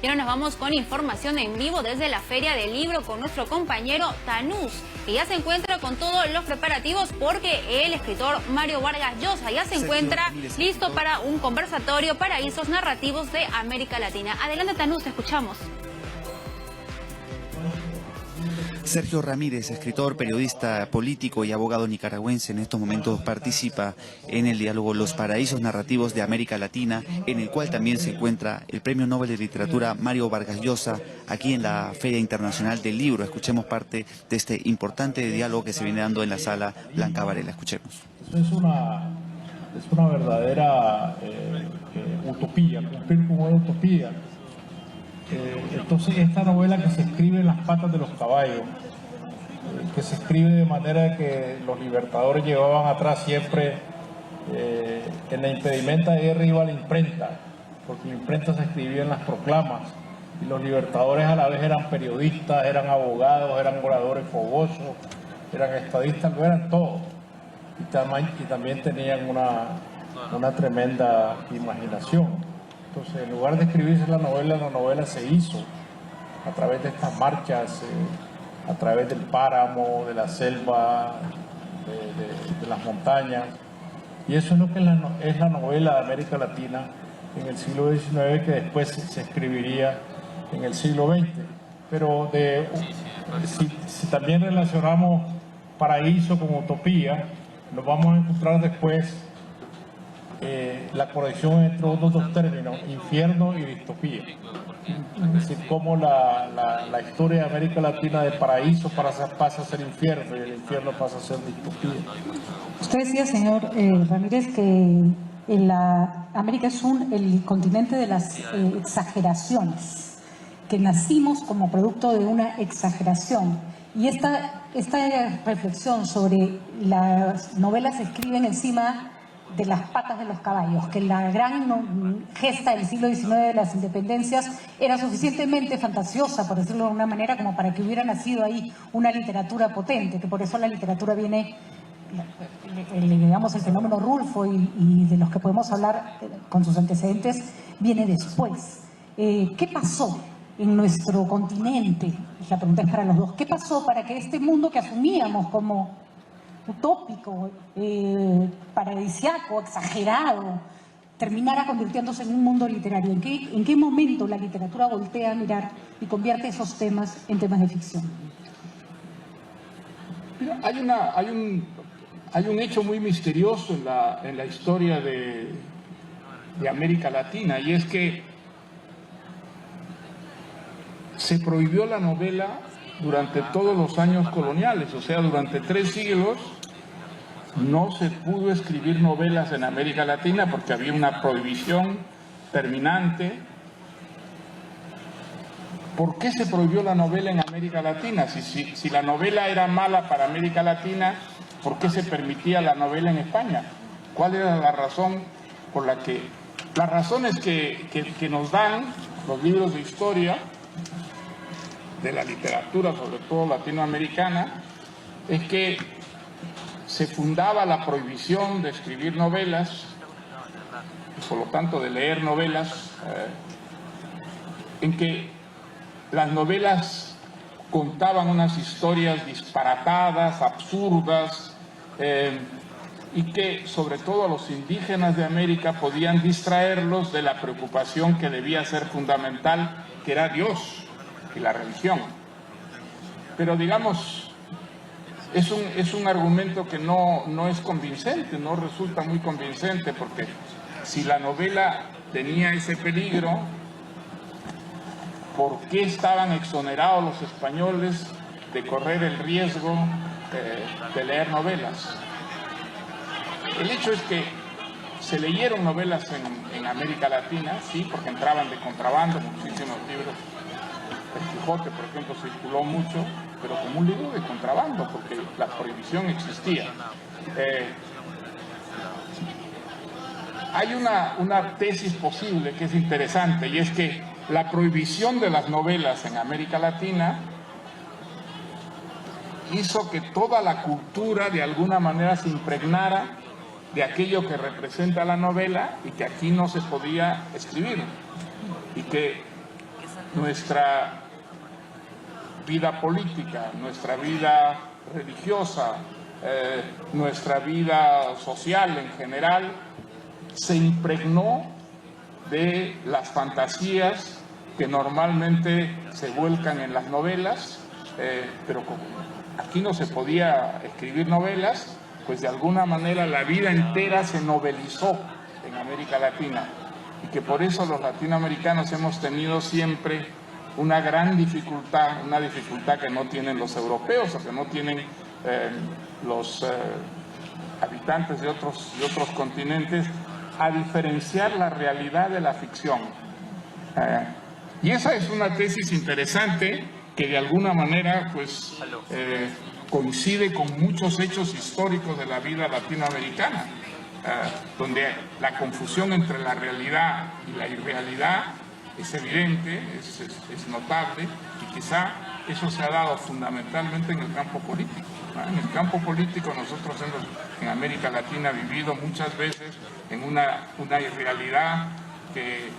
Y ahora nos vamos con información en vivo desde la Feria del Libro con nuestro compañero Tanús, que ya se encuentra con todos los preparativos porque el escritor Mario Vargas Llosa ya se encuentra listo para un conversatorio Paraísos Narrativos de América Latina. Adelante, Tanús, te escuchamos. Sergio Ramírez, escritor, periodista, político y abogado nicaragüense, en estos momentos participa en el diálogo Los Paraísos Narrativos de América Latina, en el cual también se encuentra el Premio Nobel de Literatura Mario Vargas Llosa, aquí en la Feria Internacional del Libro. Escuchemos parte de este importante diálogo que se viene dando en la sala Blanca Varela. Escuchemos. Eso es una verdadera utopía, cumplir con una utopía. Entonces esta novela que se escribe en las patas de los caballos, que se escribe de manera que los libertadores llevaban atrás siempre en la impedimenta de guerra iba la imprenta, porque la imprenta se escribía en las proclamas y los libertadores a la vez eran periodistas, eran abogados, eran oradores fogosos, eran estadistas, lo eran todo y también tenían una tremenda imaginación. Entonces, en lugar de escribirse la novela se hizo a través de estas marchas, a través del páramo, de la selva, de las montañas. Y eso es lo que es la novela de América Latina en el siglo XIX, que después se escribiría en el siglo XX. Pero si también relacionamos paraíso con utopía, nos vamos a encontrar después la conexión entre otros dos términos, infierno y distopía. Es decir, cómo la historia de América Latina de paraíso pasa a ser infierno y el infierno pasa a ser distopía. Usted decía, señor Ramírez, que América es el continente de las exageraciones, que nacimos como producto de una exageración. Y esta reflexión sobre las novelas se escriben encima de las patas de los caballos, que la gran gesta del siglo XIX de las independencias era suficientemente fantasiosa, por decirlo de una manera, como para que hubiera nacido ahí una literatura potente, que por eso la literatura viene, digamos, el fenómeno Rulfo y de los que podemos hablar con sus antecedentes, viene después. ¿Qué pasó en nuestro continente? La pregunta es para los dos. ¿Qué pasó para que este mundo que asumíamos como utópico, paradisiaco, exagerado, terminara convirtiéndose en un mundo literario? ¿En qué momento la literatura voltea a mirar y convierte esos temas en temas de ficción? Mira, hay un hecho muy misterioso en la historia de América Latina, y es que se prohibió la novela durante todos los años coloniales, o sea, durante 3 siglos no se pudo escribir novelas en América Latina porque había una prohibición terminante. ¿Por qué se prohibió la novela en América Latina? Si la novela era mala para América Latina, ¿por qué se permitía la novela en España? ¿Cuál era la razón por la que... Las razones que nos dan los libros de historia de la literatura, sobre todo latinoamericana, es que se fundaba la prohibición de escribir novelas y por lo tanto de leer novelas, en que las novelas contaban unas historias disparatadas, absurdas, y que sobre todo a los indígenas de América podían distraerlos de la preocupación que debía ser fundamental, que era Dios y la religión. Pero digamos, es un argumento que no es convincente, no resulta muy convincente, porque si la novela tenía ese peligro, ¿por qué estaban exonerados los españoles de correr el riesgo de leer novelas? El hecho es que se leyeron novelas en América Latina, sí, porque entraban de contrabando, muchísimos libros. El Quijote, por ejemplo, circuló mucho, pero como un libro de contrabando, porque la prohibición existía. Hay una tesis posible que es interesante, y es que la prohibición de las novelas en América Latina hizo que toda la cultura de alguna manera se impregnara de aquello que representa la novela y que aquí no se podía escribir, y que nuestra vida política, nuestra vida religiosa, nuestra vida social en general, se impregnó de las fantasías que normalmente se vuelcan en las novelas, pero como aquí no se podía escribir novelas, pues de alguna manera la vida entera se novelizó en América Latina, y que por eso los latinoamericanos hemos tenido siempre una gran dificultad, una dificultad que no tienen los europeos o que no tienen los habitantes de otros continentes, a diferenciar la realidad de la ficción. Y esa es una tesis interesante que de alguna manera pues coincide con muchos hechos históricos de la vida latinoamericana, donde la confusión entre la realidad y la irrealidad es evidente, es notable, y quizá eso se ha dado fundamentalmente en el campo político. En el campo político nosotros hemos en América Latina vivido muchas veces en una irrealidad que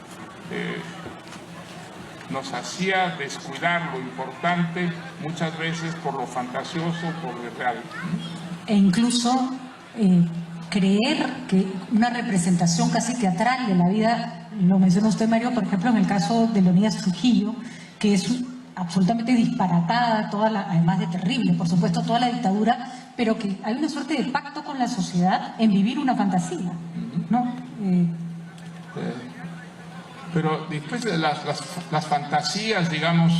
nos hacía descuidar lo importante muchas veces por lo fantasioso, por lo real. E incluso creer que una representación casi teatral de la vida, lo menciona usted, Mario, por ejemplo, en el caso de Leonidas Trujillo, que es absolutamente disparatada, además de terrible, por supuesto, toda la dictadura, pero que hay una suerte de pacto con la sociedad en vivir una fantasía, ¿no? Pero después de las fantasías, digamos,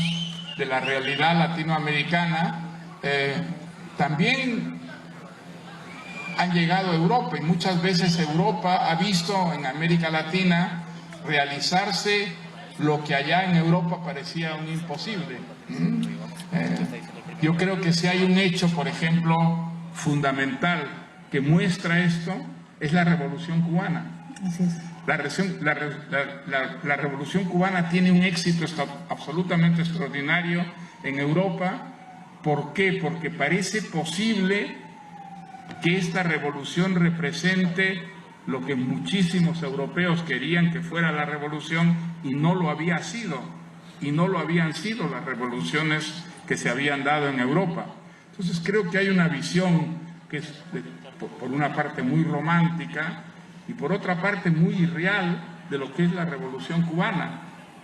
de la realidad latinoamericana, también han llegado a Europa, y muchas veces Europa ha visto en América Latina realizarse lo que allá en Europa parecía un imposible. Yo creo que si hay un hecho, por ejemplo, fundamental que muestra esto, es la Revolución Cubana. Así es. La Revolución Cubana tiene un éxito absolutamente extraordinario en Europa. ¿Por qué? Porque parece posible que esta revolución represente lo que muchísimos europeos querían que fuera la revolución, y no lo había sido, y no lo habían sido las revoluciones que se habían dado en Europa. Entonces creo que hay una visión que es, por una parte, muy romántica, y por otra parte muy irreal de lo que es la Revolución Cubana,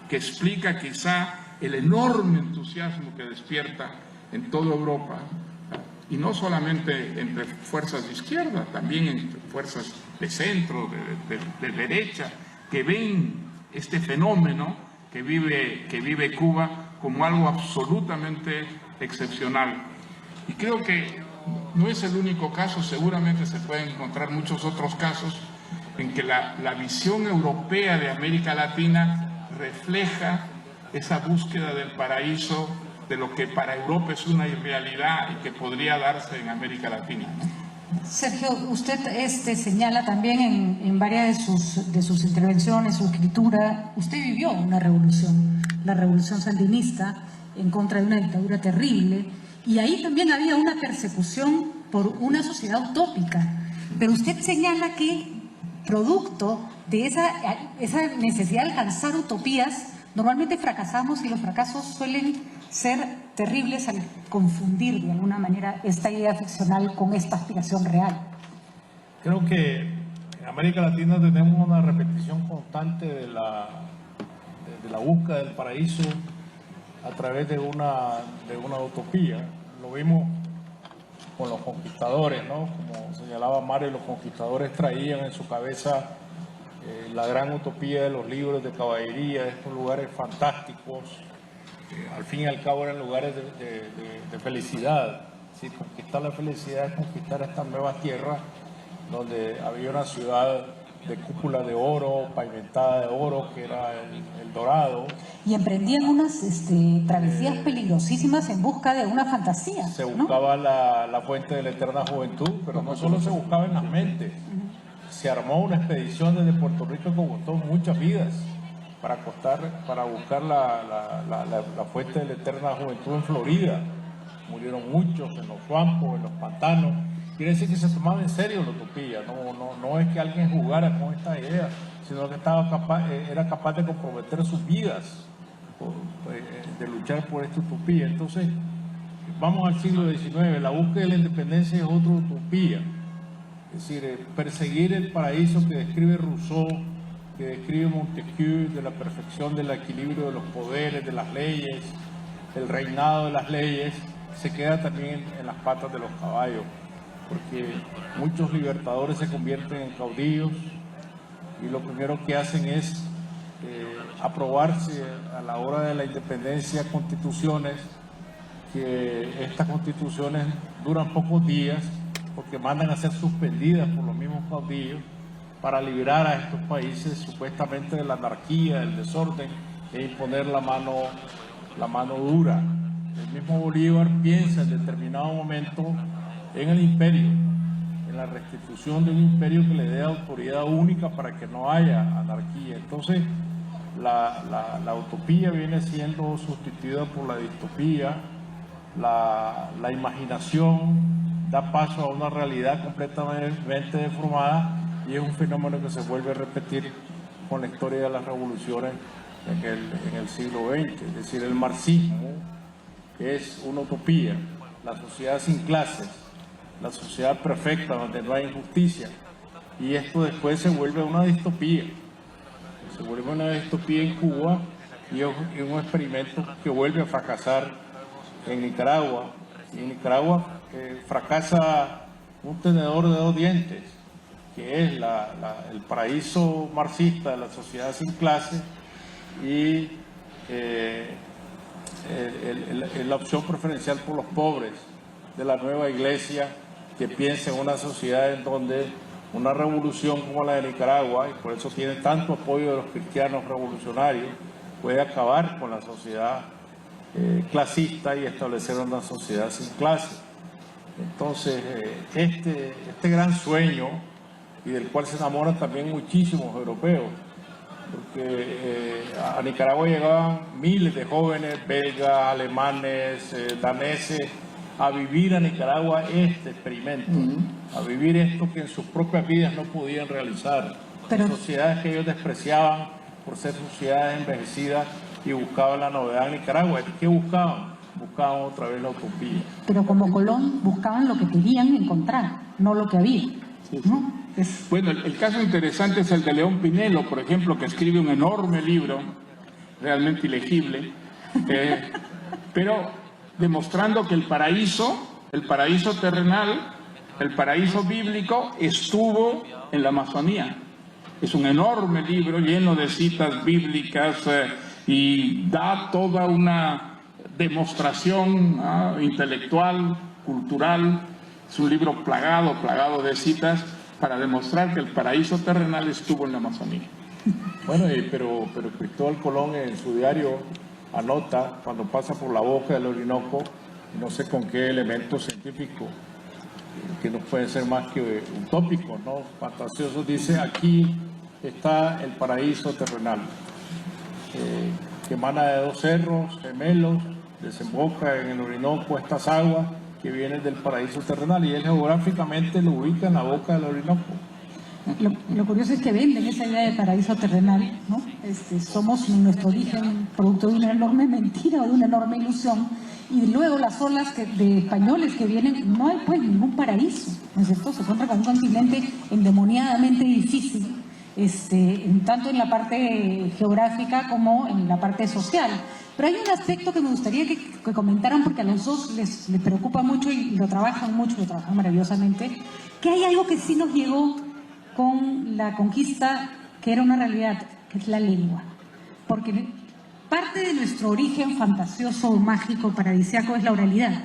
que explica quizá el enorme entusiasmo que despierta en toda Europa, y no solamente entre fuerzas de izquierda, también entre fuerzas de centro, de derecha, que ven este fenómeno que vive Cuba como algo absolutamente excepcional. Y creo que no es el único caso, seguramente se pueden encontrar muchos otros casos en que la visión europea de América Latina refleja esa búsqueda del paraíso, de lo que para Europa es una irrealidad y que podría darse en América Latina, ¿no? Sergio, usted señala también en varias de sus intervenciones, su escritura, usted vivió una revolución, la revolución sandinista, en contra de una dictadura terrible, y ahí también había una persecución por una sociedad utópica. Pero usted señala que producto de esa necesidad de alcanzar utopías, normalmente fracasamos, y los fracasos suelen ser terribles al confundir de alguna manera esta idea ficcional con esta aspiración real. Creo que en América Latina tenemos una repetición constante de la búsqueda del paraíso a través de una utopía. Lo vimos con los conquistadores, ¿no? Como señalaba Mario, los conquistadores traían en su cabeza la gran utopía de los libros de caballería, estos lugares fantásticos, al fin y al cabo eran lugares de felicidad. ¿Sí? Conquistar la felicidad es conquistar estas nuevas tierras donde había una ciudad de cúpula de oro, pavimentada de oro, que era el Dorado. Y emprendían unas travesías peligrosísimas en busca de una fantasía. Se buscaba, ¿no?, la fuente de la eterna juventud, pero no solo se buscaba en las mentes. Se armó una expedición desde Puerto Rico que costó muchas vidas para buscar la fuente de la eterna juventud en Florida. Murieron muchos en los campos, en los pantanos. Quiere decir que se tomaba en serio la utopía. No es que alguien jugara con esta idea, sino que era capaz de comprometer sus vidas de luchar por esta utopía. Entonces, vamos al siglo XIX, la búsqueda de la independencia es otra utopía. Es decir, perseguir el paraíso que describe Rousseau, que describe Montesquieu, de la perfección del equilibrio de los poderes, de las leyes, el reinado de las leyes, se queda también en las patas de los caballos, porque muchos libertadores se convierten en caudillos y lo primero que hacen es aprobarse a la hora de la independencia constituciones, que estas constituciones duran pocos días porque mandan a ser suspendidas por los mismos caudillos para liberar a estos países supuestamente de la anarquía, del desorden e imponer la mano dura. El mismo Bolívar piensa en determinado momento en el imperio, en la restitución de un imperio que le dé autoridad única para que no haya anarquía. Entonces, la utopía viene siendo sustituida por la distopía, la imaginación da paso a una realidad completamente deformada y es un fenómeno que se vuelve a repetir con la historia de las revoluciones en el siglo XX. Es decir, el marxismo es una utopía, la sociedad sin clases, la sociedad perfecta donde no hay injusticia, y esto después se vuelve una distopía. Se vuelve una distopía en Cuba y un experimento que vuelve a fracasar en Nicaragua. Y en Nicaragua fracasa un tenedor de dos dientes, que es el paraíso marxista de la sociedad sin clase y la opción preferencial por los pobres de la nueva iglesia, que piensa en una sociedad en donde una revolución como la de Nicaragua, y por eso tiene tanto apoyo de los cristianos revolucionarios, puede acabar con la sociedad clasista y establecer una sociedad sin clase. Entonces, este gran sueño, y del cual se enamoran también muchísimos europeos, porque a Nicaragua llegaban miles de jóvenes belgas, alemanes, daneses, a vivir a Nicaragua este experimento, a vivir esto que en sus propias vidas no podían realizar. Sociedades que ellos despreciaban por ser sociedades envejecidas y buscaban la novedad en Nicaragua. ¿Qué buscaban? Buscaban otra vez la utopía. Pero como Colón buscaban lo que querían encontrar, no lo que había. Sí, sí. ¿No? Bueno, el caso interesante es el de León Pinelo, por ejemplo, que escribe un enorme libro, realmente ilegible, pero demostrando que el paraíso terrenal, el paraíso bíblico, estuvo en la Amazonía. Es un enorme libro lleno de citas bíblicas y da toda una demostración intelectual, cultural. Es un libro plagado de citas para demostrar que el paraíso terrenal estuvo en la Amazonía. Bueno, pero Cristóbal Colón en su diario anota, cuando pasa por la boca del Orinoco, no sé con qué elemento científico, que no puede ser más que utópico, ¿no? Fantasioso, dice: aquí está el paraíso terrenal, que emana de dos cerros gemelos, desemboca en el Orinoco estas aguas que vienen del paraíso terrenal, y él geográficamente lo ubica en la boca del Orinoco. Lo curioso es que venden esa idea de paraíso terrenal, ¿no? Somos en nuestro origen producto de una enorme mentira o de una enorme ilusión, y luego las olas de españoles que vienen, no hay pues ningún paraíso, ¿no es cierto? Se encuentra con un continente endemoniadamente difícil, tanto en la parte geográfica como en la parte social. Pero hay un aspecto que me gustaría que comentaran, porque a los dos les preocupa mucho y lo trabajan maravillosamente, que hay algo que sí nos llegó con la conquista, que era una realidad, que es la lengua. Porque parte de nuestro origen fantasioso, mágico, paradisíaco es la oralidad.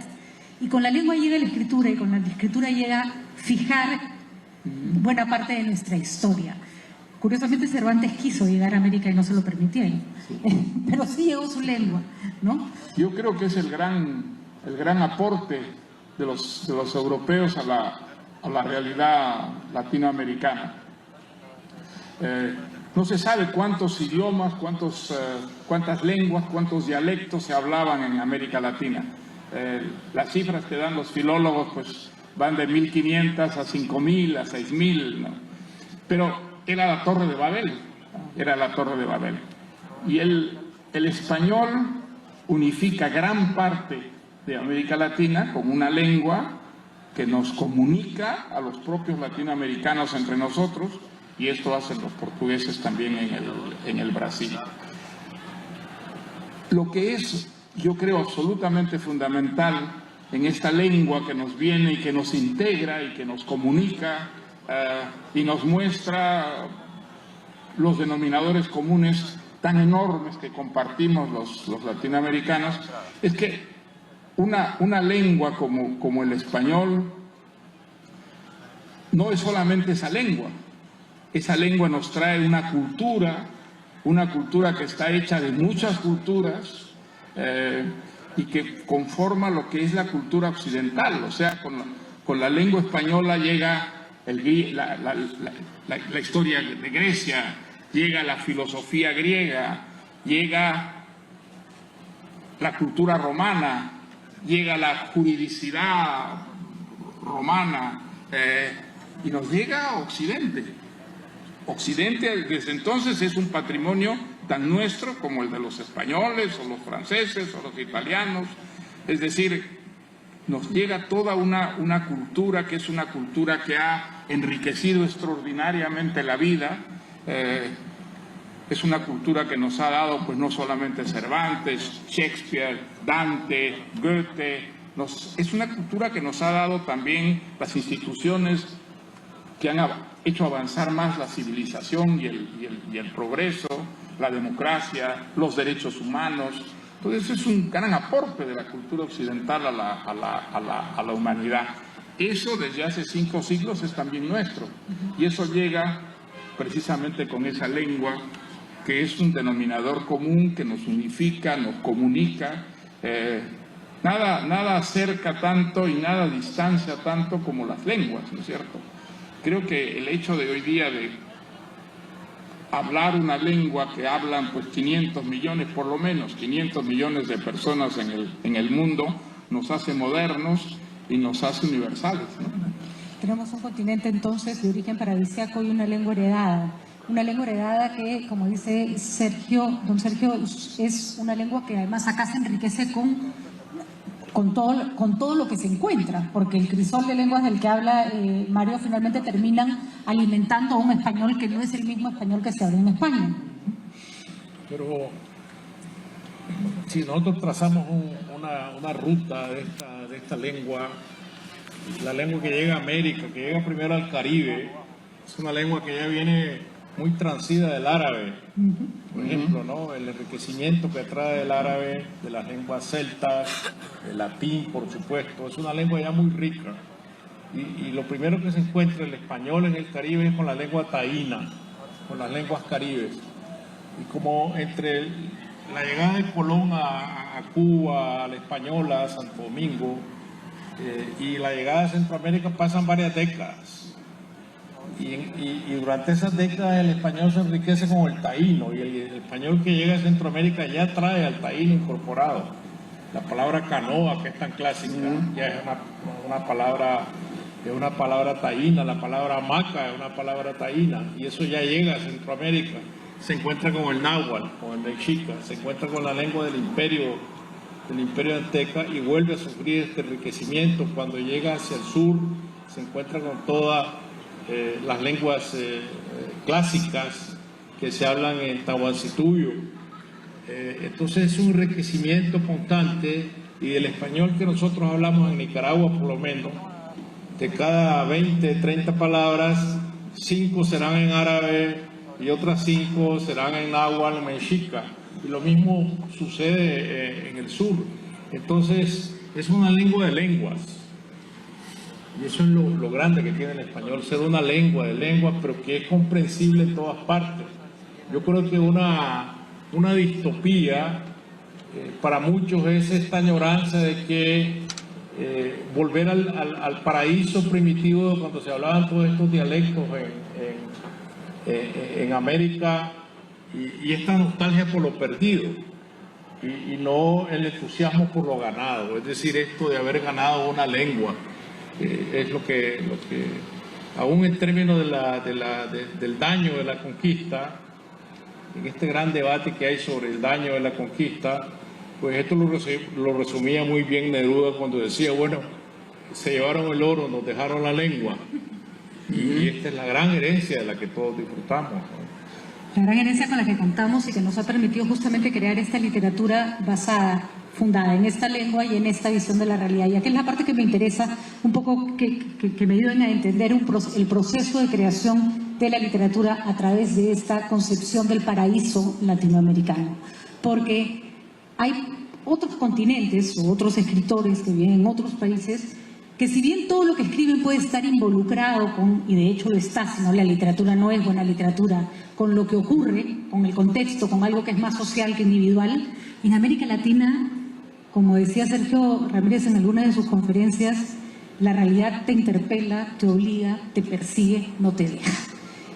Y con la lengua llega la escritura, y con la escritura llega fijar buena parte de nuestra historia. Curiosamente, Cervantes quiso llegar a América y no se lo permitieron, pero sí llegó su lengua, ¿no? Yo creo que es el gran aporte de los europeos a la realidad latinoamericana. No se sabe cuántos idiomas, cuántas lenguas, cuántos dialectos se hablaban en América Latina. Las cifras que dan los filólogos pues van de 1.500 a 5.000, a 6.000, ¿no? Pero era la Torre de Babel, Y el español unifica gran parte de América Latina con una lengua que nos comunica a los propios latinoamericanos entre nosotros, y esto hacen los portugueses también en el Brasil. Lo que es, yo creo, absolutamente fundamental en esta lengua que nos viene y que nos integra y que nos comunica y nos muestra los denominadores comunes tan enormes que compartimos los latinoamericanos, es que una lengua como el español no es solamente esa lengua nos trae una cultura que está hecha de muchas culturas y que conforma lo que es la cultura occidental. O sea, con la lengua española llega la historia de Grecia, llega la filosofía griega, llega la cultura romana, llega la juridicidad romana y nos llega a Occidente. Occidente desde entonces es un patrimonio tan nuestro como el de los españoles o los franceses o los italianos. Es decir, nos llega toda una cultura que es una cultura que ha enriquecido extraordinariamente la vida. Es una cultura que nos ha dado pues no solamente Cervantes, Shakespeare, Dante, Goethe, es una cultura que nos ha dado también las instituciones que han hecho avanzar más la civilización y el progreso, la democracia, los derechos humanos. Entonces es un gran aporte de la cultura occidental a la humanidad. Eso desde hace 5 siglos es también nuestro, y eso llega precisamente con esa lengua que es un denominador común que nos unifica, nos comunica. Nada acerca tanto y nada distancia tanto como las lenguas, ¿no es cierto? Creo que el hecho de hoy día de hablar una lengua que hablan pues 500 millones, por lo menos 500 millones de personas en el mundo, nos hace modernos y nos hace universales, ¿no? Tenemos un continente entonces de origen paradisíaco y una lengua heredada. Una lengua heredada que, como dice don Sergio, es una lengua que además acá se enriquece con todo lo que se encuentra, porque el crisol de lenguas del que habla Mario finalmente terminan alimentando a un español que no es el mismo español que se habla en España. Pero si nosotros trazamos una ruta de esta lengua, la lengua que llega a América, que llega primero al Caribe, es una lengua que ya viene muy transida del árabe, por ejemplo, ¿no? El enriquecimiento que trae del árabe, de las lenguas celtas, del latín, por supuesto, es una lengua ya muy rica. Y lo primero que se encuentra el español en el Caribe es con la lengua taína, con las lenguas caribes. Y como entre la llegada de Colón a Cuba, a la Española, a Santo Domingo, y la llegada de Centroamérica pasan varias décadas. Y durante esas décadas el español se enriquece con el taíno, y el español que llega a Centroamérica ya trae al taíno incorporado. La palabra canoa, que es tan clásica, ya es una palabra taína. La palabra hamaca es una palabra taína, y eso ya llega a Centroamérica. Se encuentra con el náhuatl, con el mexica, se encuentra con la lengua del imperio azteca, y vuelve a sufrir este enriquecimiento. Cuando llega hacia el sur se encuentra con todas las lenguas clásicas que se hablan en Tahuantinsuyo. Entonces es un enriquecimiento constante, y del español que nosotros hablamos en Nicaragua, por lo menos, de cada 20, 30 palabras, 5 serán en árabe y otras 5 serán en náhuatl, mexica, y lo mismo sucede en el sur. Entonces es una lengua de lenguas. Y eso es lo grande que tiene el español, ser una lengua de lenguas, pero que es comprensible en todas partes. Yo creo que una distopía para muchos es esta añoranza de que volver al paraíso primitivo cuando se hablaban todos estos dialectos en América, y esta nostalgia por lo perdido y no el entusiasmo por lo ganado, es decir, esto de haber ganado una lengua. Es lo que aún en términos del daño de la conquista, en este gran debate que hay sobre el daño de la conquista, pues esto lo resumía muy bien Neruda cuando decía, bueno, se llevaron el oro, nos dejaron la lengua. Y esta es la gran herencia de la que todos disfrutamos, ¿no? La gran herencia con la que contamos y que nos ha permitido justamente crear esta literatura fundada en esta lengua y en esta visión de la realidad. Y aquí es la parte que me interesa un poco, que me ayuden a entender el proceso de creación de la literatura a través de esta concepción del paraíso latinoamericano. Porque hay otros continentes o otros escritores que viven en otros países que si bien todo lo que escriben puede estar involucrado con, y de hecho lo está, si no la literatura no es buena literatura, con lo que ocurre, con el contexto, con algo que es más social que individual, en América Latina, como decía Sergio Ramírez en alguna de sus conferencias, la realidad te interpela, te obliga, te persigue, no te deja.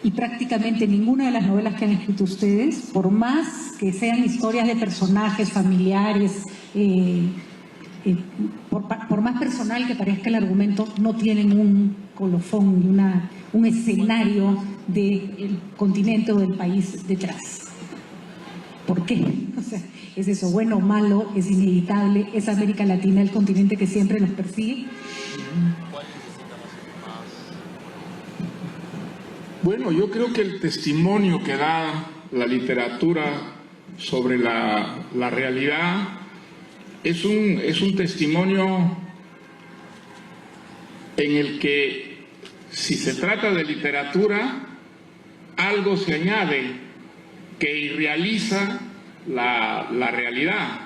Y prácticamente ninguna de las novelas que han escrito ustedes, por más que sean historias de personajes familiares, por más personal que parezca el argumento, no tienen un colofón y un escenario del continente o del país detrás. ¿Por qué? O sea, ¿es eso bueno o malo? ¿Es inevitable? ¿Es América Latina el continente que siempre nos persigue? Bueno, yo creo que el testimonio que da la literatura sobre la realidad es un testimonio en el que, si se trata de literatura, algo se añade que irrealiza la realidad.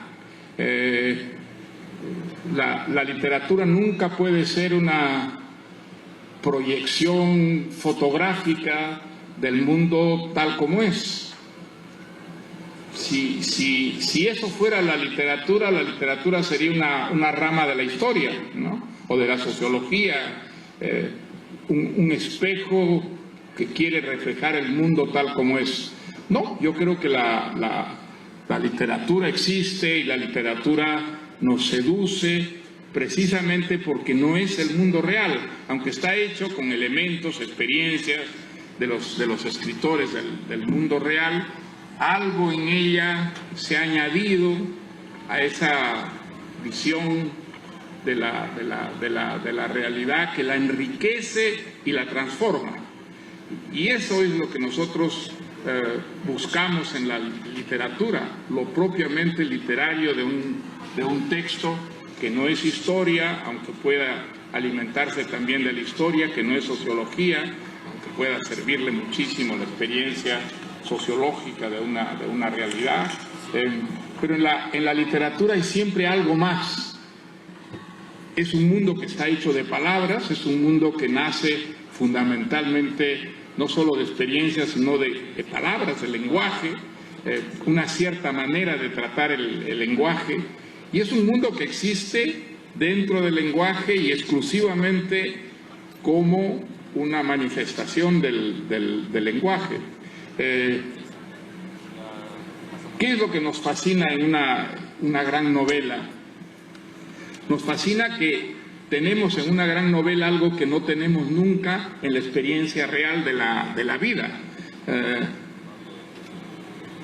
La literatura nunca puede ser una proyección fotográfica del mundo tal como es. Si eso fuera la literatura sería una rama de la historia, ¿no? O de la sociología, un espejo que quiere reflejar el mundo tal como es. No, yo creo que la literatura existe y la literatura nos seduce precisamente porque no es el mundo real, aunque está hecho con elementos, experiencias de los escritores del mundo real. Algo en ella se ha añadido a esa visión de la realidad que la enriquece y la transforma. Y eso es lo que nosotros buscamos en la literatura, lo propiamente literario de un texto que no es historia, aunque pueda alimentarse también de la historia, que no es sociología, aunque pueda servirle muchísimo la experiencia sociológica de una realidad, pero en la literatura hay siempre algo más. Es un mundo que está hecho de palabras, es un mundo que nace fundamentalmente no solo de experiencias, sino de palabras, de lenguaje, una cierta manera de tratar el lenguaje, y es un mundo que existe dentro del lenguaje y exclusivamente como una manifestación del lenguaje. ¿Qué es lo que nos fascina en una gran novela? Nos fascina que tenemos en una gran novela algo que no tenemos nunca en la experiencia real de la vida.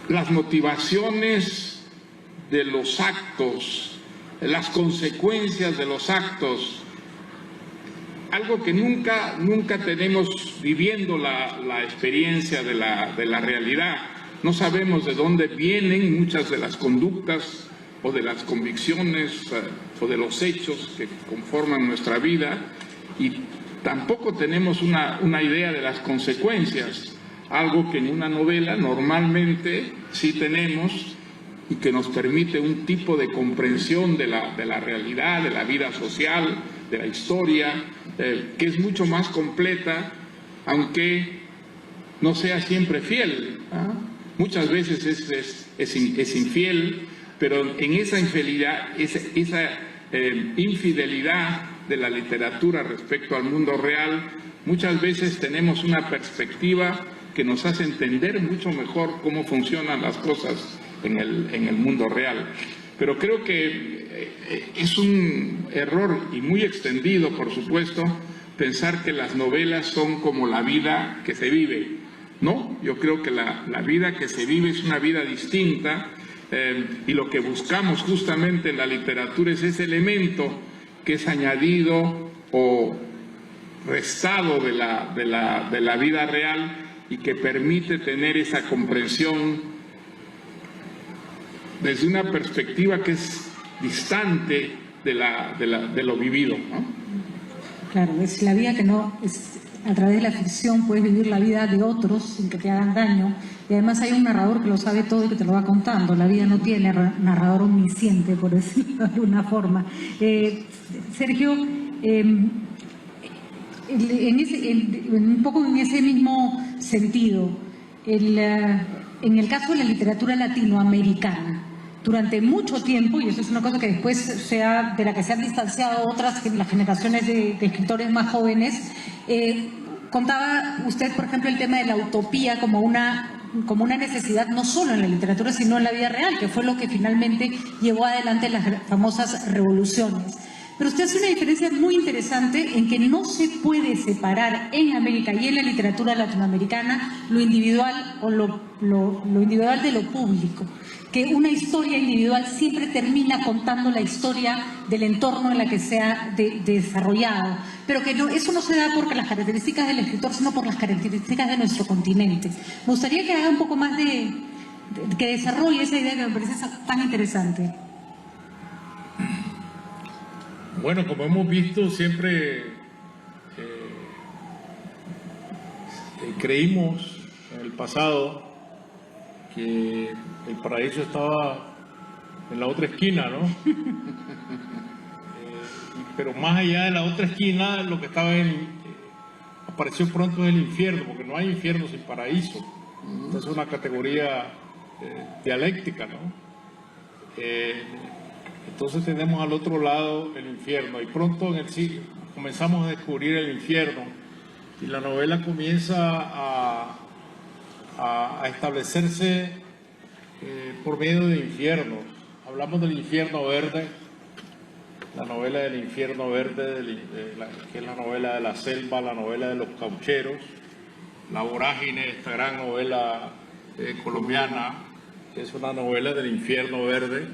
Las motivaciones de los actos, las consecuencias de los actos, algo que nunca tenemos viviendo la experiencia de la realidad. No sabemos de dónde vienen muchas de las conductas o de las convicciones o de los hechos que conforman nuestra vida, y tampoco tenemos una idea de las consecuencias, algo que en una novela normalmente sí tenemos y que nos permite un tipo de comprensión de la realidad, de la vida social, de la historia, que es mucho más completa, aunque no sea siempre fiel. Muchas veces es infiel, pero en esa infidelidad, esa infidelidad de la literatura respecto al mundo real, muchas veces tenemos una perspectiva que nos hace entender mucho mejor cómo funcionan las cosas en el mundo real. Pero creo que es un error, y muy extendido por supuesto, pensar que las novelas son como la vida que se vive. No, yo creo que la vida que se vive es una vida distinta, y lo que buscamos justamente en la literatura es ese elemento que es añadido o restado de la vida real y que permite tener esa comprensión desde una perspectiva que es distante de lo vivido, ¿no? Claro, es la vida que no es, a través de la ficción puedes vivir la vida de otros sin que te hagan daño, y además hay un narrador que lo sabe todo y que te lo va contando. La vida no tiene narrador omnisciente, por decirlo de alguna forma. Sergio, un poco en ese mismo sentido, en el caso de la literatura latinoamericana, durante mucho tiempo, y eso es una cosa que después de la que se han distanciado otras, las generaciones de escritores más jóvenes, contaba usted, por ejemplo, el tema de la utopía como una necesidad no solo en la literatura, sino en la vida real, que fue lo que finalmente llevó adelante las famosas revoluciones. Pero usted hace una diferencia muy interesante en que no se puede separar en América y en la literatura latinoamericana lo individual o lo individual de lo público. Que una historia individual siempre termina contando la historia del entorno en la que se ha desarrollado, pero que eso no se da por las características del escritor, sino por las características de nuestro continente. Me gustaría que haga un poco más que desarrolle esa idea que me parece tan interesante. Bueno, como hemos visto, siempre creímos en el pasado que el paraíso estaba en la otra esquina, ¿no? Pero más allá de la otra esquina, lo que estaba apareció pronto el infierno, porque no hay infierno sin paraíso. Entonces es una categoría dialéctica, ¿no? Entonces tenemos al otro lado el infierno, y pronto comenzamos a descubrir el infierno, y la novela comienza a establecerse por medio de infiernos. Hablamos del infierno verde, la novela del infierno verde, que es la novela de la selva, la novela de los caucheros, La vorágine, esta gran novela colombiana, que es una novela del infierno verde.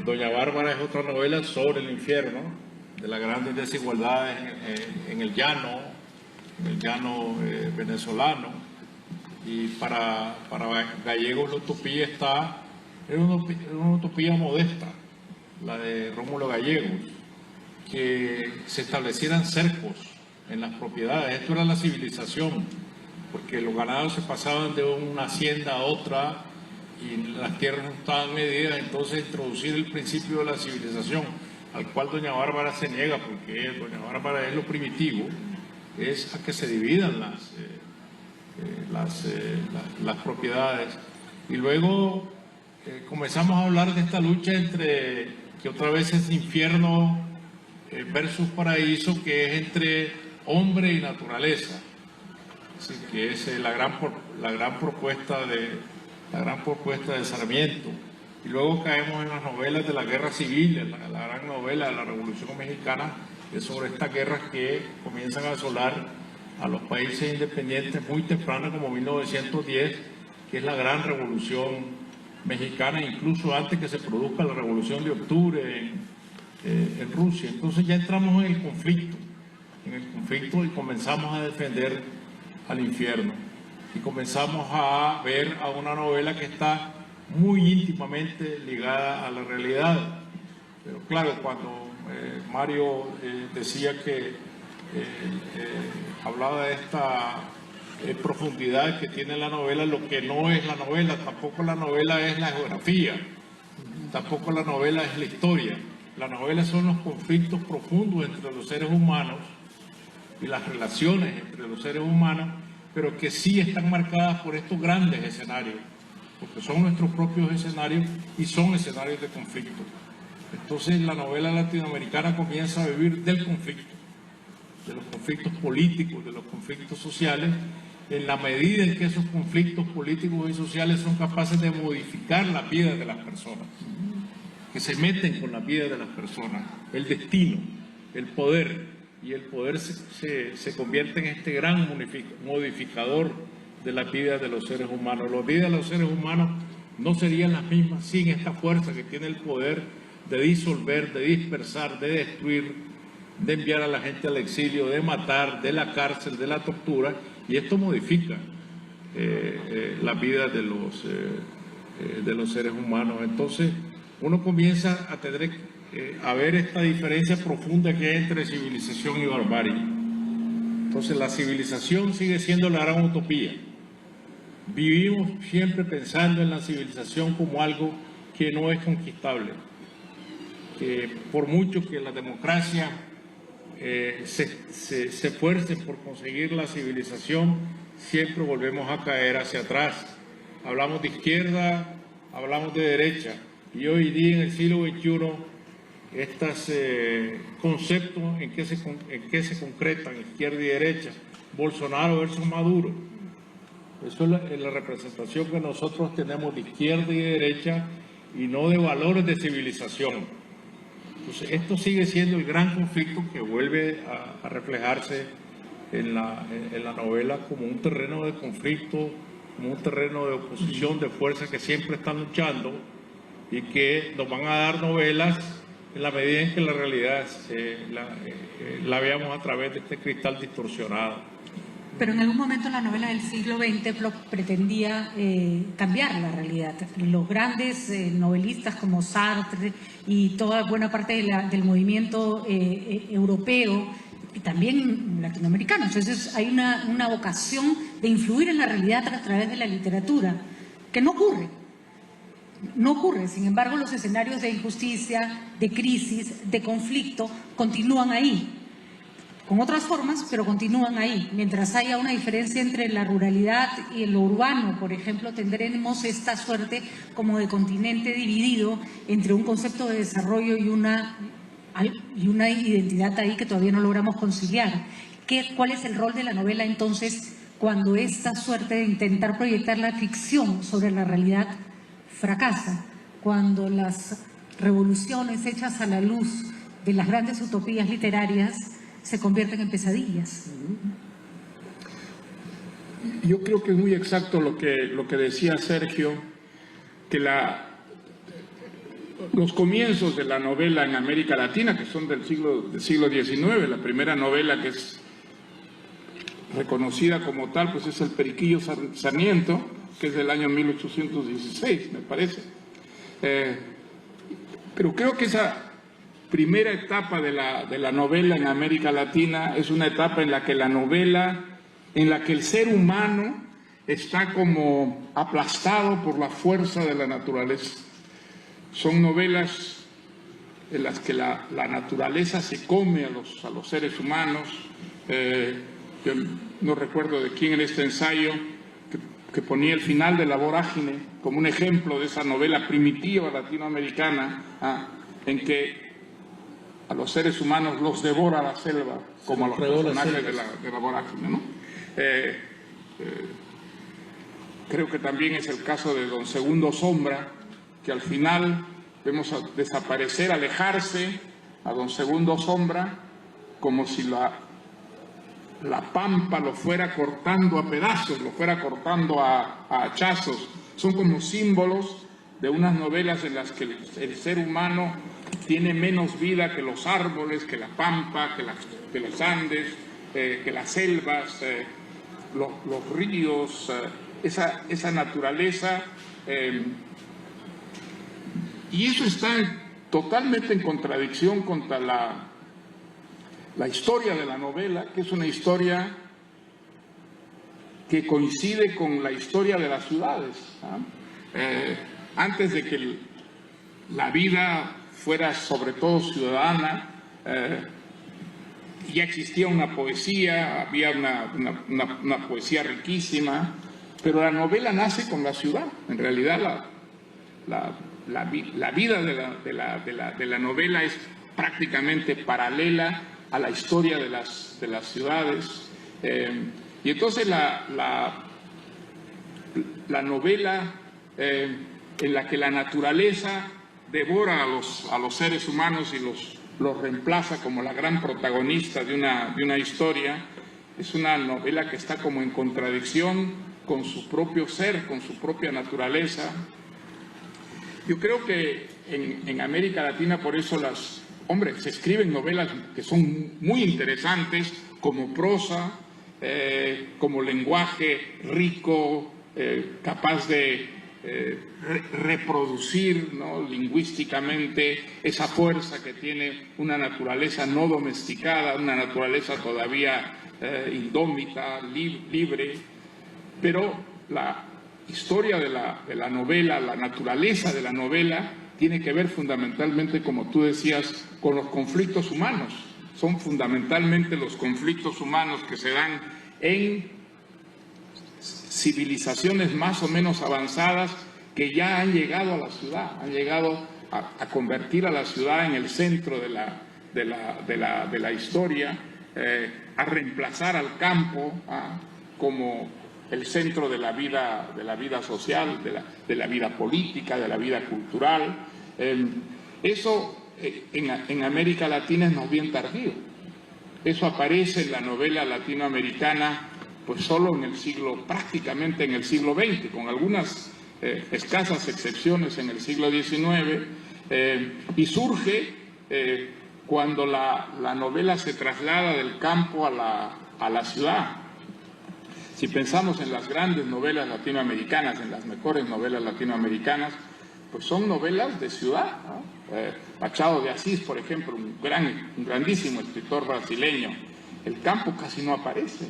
Doña Bárbara es otra novela sobre el infierno, de las grandes desigualdades en el llano venezolano. Y para Gallegos la utopía es una utopía modesta, la de Rómulo Gallegos, que se establecieran cercos en las propiedades. Esto era la civilización, porque los ganados se pasaban de una hacienda a otra y las tierras no estaban medidas. Entonces introducir el principio de la civilización, al cual doña Bárbara se niega, porque doña Bárbara es lo primitivo, es a que se dividan las propiedades. Y luego comenzamos a hablar de esta lucha entre, que otra vez es infierno versus paraíso, que es entre hombre y naturaleza. Así que es la gran propuesta de Sarmiento. Y luego caemos en las novelas de la guerra civil, la gran novela de la Revolución Mexicana, que es sobre estas guerras que comienzan a asolar a los países independientes muy temprano, como 1910, que es la gran revolución mexicana, incluso antes que se produzca la revolución de octubre en Rusia. Entonces ya entramos en el conflicto y comenzamos a defender al infierno, y comenzamos a ver a una novela que está muy íntimamente ligada a la realidad. Pero claro, cuando Mario decía que hablaba de esta profundidad que tiene la novela, lo que no es la novela, tampoco la novela es la geografía, tampoco la novela es la historia. La novela son los conflictos profundos entre los seres humanos y las relaciones entre los seres humanos, pero que sí están marcadas por estos grandes escenarios, porque son nuestros propios escenarios y son escenarios de conflicto. Entonces la novela latinoamericana comienza a vivir del conflicto, de los conflictos políticos, de los conflictos sociales, en la medida en que esos conflictos políticos y sociales son capaces de modificar la vida de las personas, que se meten con la vida de las personas, el destino, el poder, y el poder se convierte en este gran modificador de la vida de los seres humanos. Las vidas de los seres humanos no serían las mismas sin esta fuerza que tiene el poder de disolver, de dispersar, de destruir, de enviar a la gente al exilio, de matar, de la cárcel, de la tortura, y esto modifica la vida de los seres humanos. Entonces uno comienza a tener a ver esta diferencia profunda que hay entre civilización y barbarie. Entonces la civilización sigue siendo la gran utopía. Vivimos siempre pensando en la civilización como algo que no es conquistable, que por mucho que la democracia se esfuerce por conseguir la civilización, siempre volvemos a caer hacia atrás. Hablamos de izquierda, hablamos de derecha, y hoy día en el siglo XXI estos conceptos en qué se concretan, izquierda y derecha, Bolsonaro versus Maduro. Eso es la representación que nosotros tenemos de izquierda y de derecha, y no de valores de civilización. Entonces, esto sigue siendo el gran conflicto que vuelve a reflejarse en la novela como un terreno de conflicto, como un terreno de oposición, de fuerzas que siempre están luchando, y que nos van a dar novelas en la medida en que la realidad la veamos a través de este cristal distorsionado. Pero en algún momento la novela del siglo XX pretendía cambiar la realidad. Los grandes novelistas como Sartre y toda buena parte del movimiento europeo y también latinoamericano. Entonces hay una vocación de influir en la realidad a través de la literatura, que no ocurre. No ocurre. Sin embargo, los escenarios de injusticia, de crisis, de conflicto continúan ahí. Con otras formas, pero continúan ahí. Mientras haya una diferencia entre la ruralidad y lo urbano, por ejemplo, tendremos esta suerte como de continente dividido entre un concepto de desarrollo y una identidad ahí que todavía no logramos conciliar. ¿Cuál es el rol de la novela entonces cuando esta suerte de intentar proyectar la ficción sobre la realidad fracasa? Cuando las revoluciones hechas a la luz de las grandes utopías literarias se convierten en pesadillas. Yo creo que es muy exacto lo que decía Sergio, que los comienzos de la novela en América Latina, que son del siglo XIX, la primera novela que es reconocida como tal, pues es El Periquillo Sarmiento, que es del año 1816, me parece. Pero creo que esa primera etapa de la novela en América Latina es una etapa en la que el ser humano está como aplastado por la fuerza de la naturaleza. Son novelas en las que la naturaleza se come a los seres humanos. Yo no recuerdo de quién era este ensayo que ponía el final de La Vorágine como un ejemplo de esa novela primitiva latinoamericana, en que a los seres humanos los devora la selva, como a los personajes de la Vorágine, ¿no? Creo que también es el caso de Don Segundo Sombra, que al final vemos desaparecer, alejarse a Don Segundo Sombra, como si la pampa lo fuera cortando a pedazos, lo fuera cortando a hachazos. Son como símbolos de unas novelas en las que el ser humano tiene menos vida que los árboles, que la pampa, que los Andes, que las selvas, los ríos, esa naturaleza. Y eso está totalmente en contradicción contra la historia de la novela, que es una historia que coincide con la historia de las ciudades. Antes de que la vida fuera sobre todo ciudadana, ya existía una poesía, había una poesía riquísima, pero la novela nace con la ciudad. En realidad la vida de la novela es prácticamente paralela a la historia de las ciudades. Y entonces la novela en la que la naturaleza devora a los seres humanos y los reemplaza como la gran protagonista de una historia, es una novela que está como en contradicción con su propio ser, con su propia naturaleza. Yo creo que en América Latina por eso se escriben novelas que son muy interesantes, como prosa, como lenguaje rico, capaz de reproducir, ¿no?, lingüísticamente esa fuerza que tiene una naturaleza no domesticada, una naturaleza todavía indómita, libre, pero la historia de la novela, la naturaleza de la novela, tiene que ver fundamentalmente, como tú decías, con los conflictos humanos. Son fundamentalmente los conflictos humanos que se dan en civilizaciones más o menos avanzadas que ya han llegado a la ciudad, han llegado a convertir a la ciudad en el centro de la historia, a reemplazar al campo como el centro de la vida social, de la vida política, de la vida cultural. Eso en América Latina es más bien tardío. Eso aparece en la novela latinoamericana pues solo prácticamente en el siglo XX, con algunas escasas excepciones en el siglo XIX, y surge cuando la novela se traslada del campo a la ciudad. Si pensamos en las grandes novelas latinoamericanas, en las mejores novelas latinoamericanas, pues son novelas de ciudad, ¿no? Machado de Asís, por ejemplo, un grandísimo escritor brasileño. El campo casi no aparece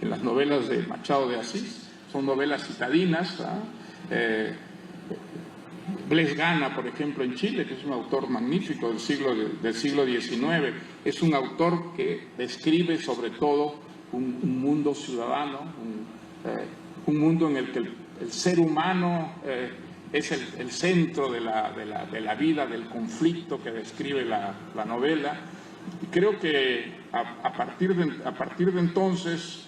en las novelas de Machado de Asís, son novelas citadinas, ¿no? Blest Gana, por ejemplo, en Chile, que es un autor magnífico del siglo XIX, es un autor que describe sobre todo un mundo ciudadano, un mundo en el que el ser humano es el centro de la vida, del conflicto que describe la novela. Y creo que a partir de entonces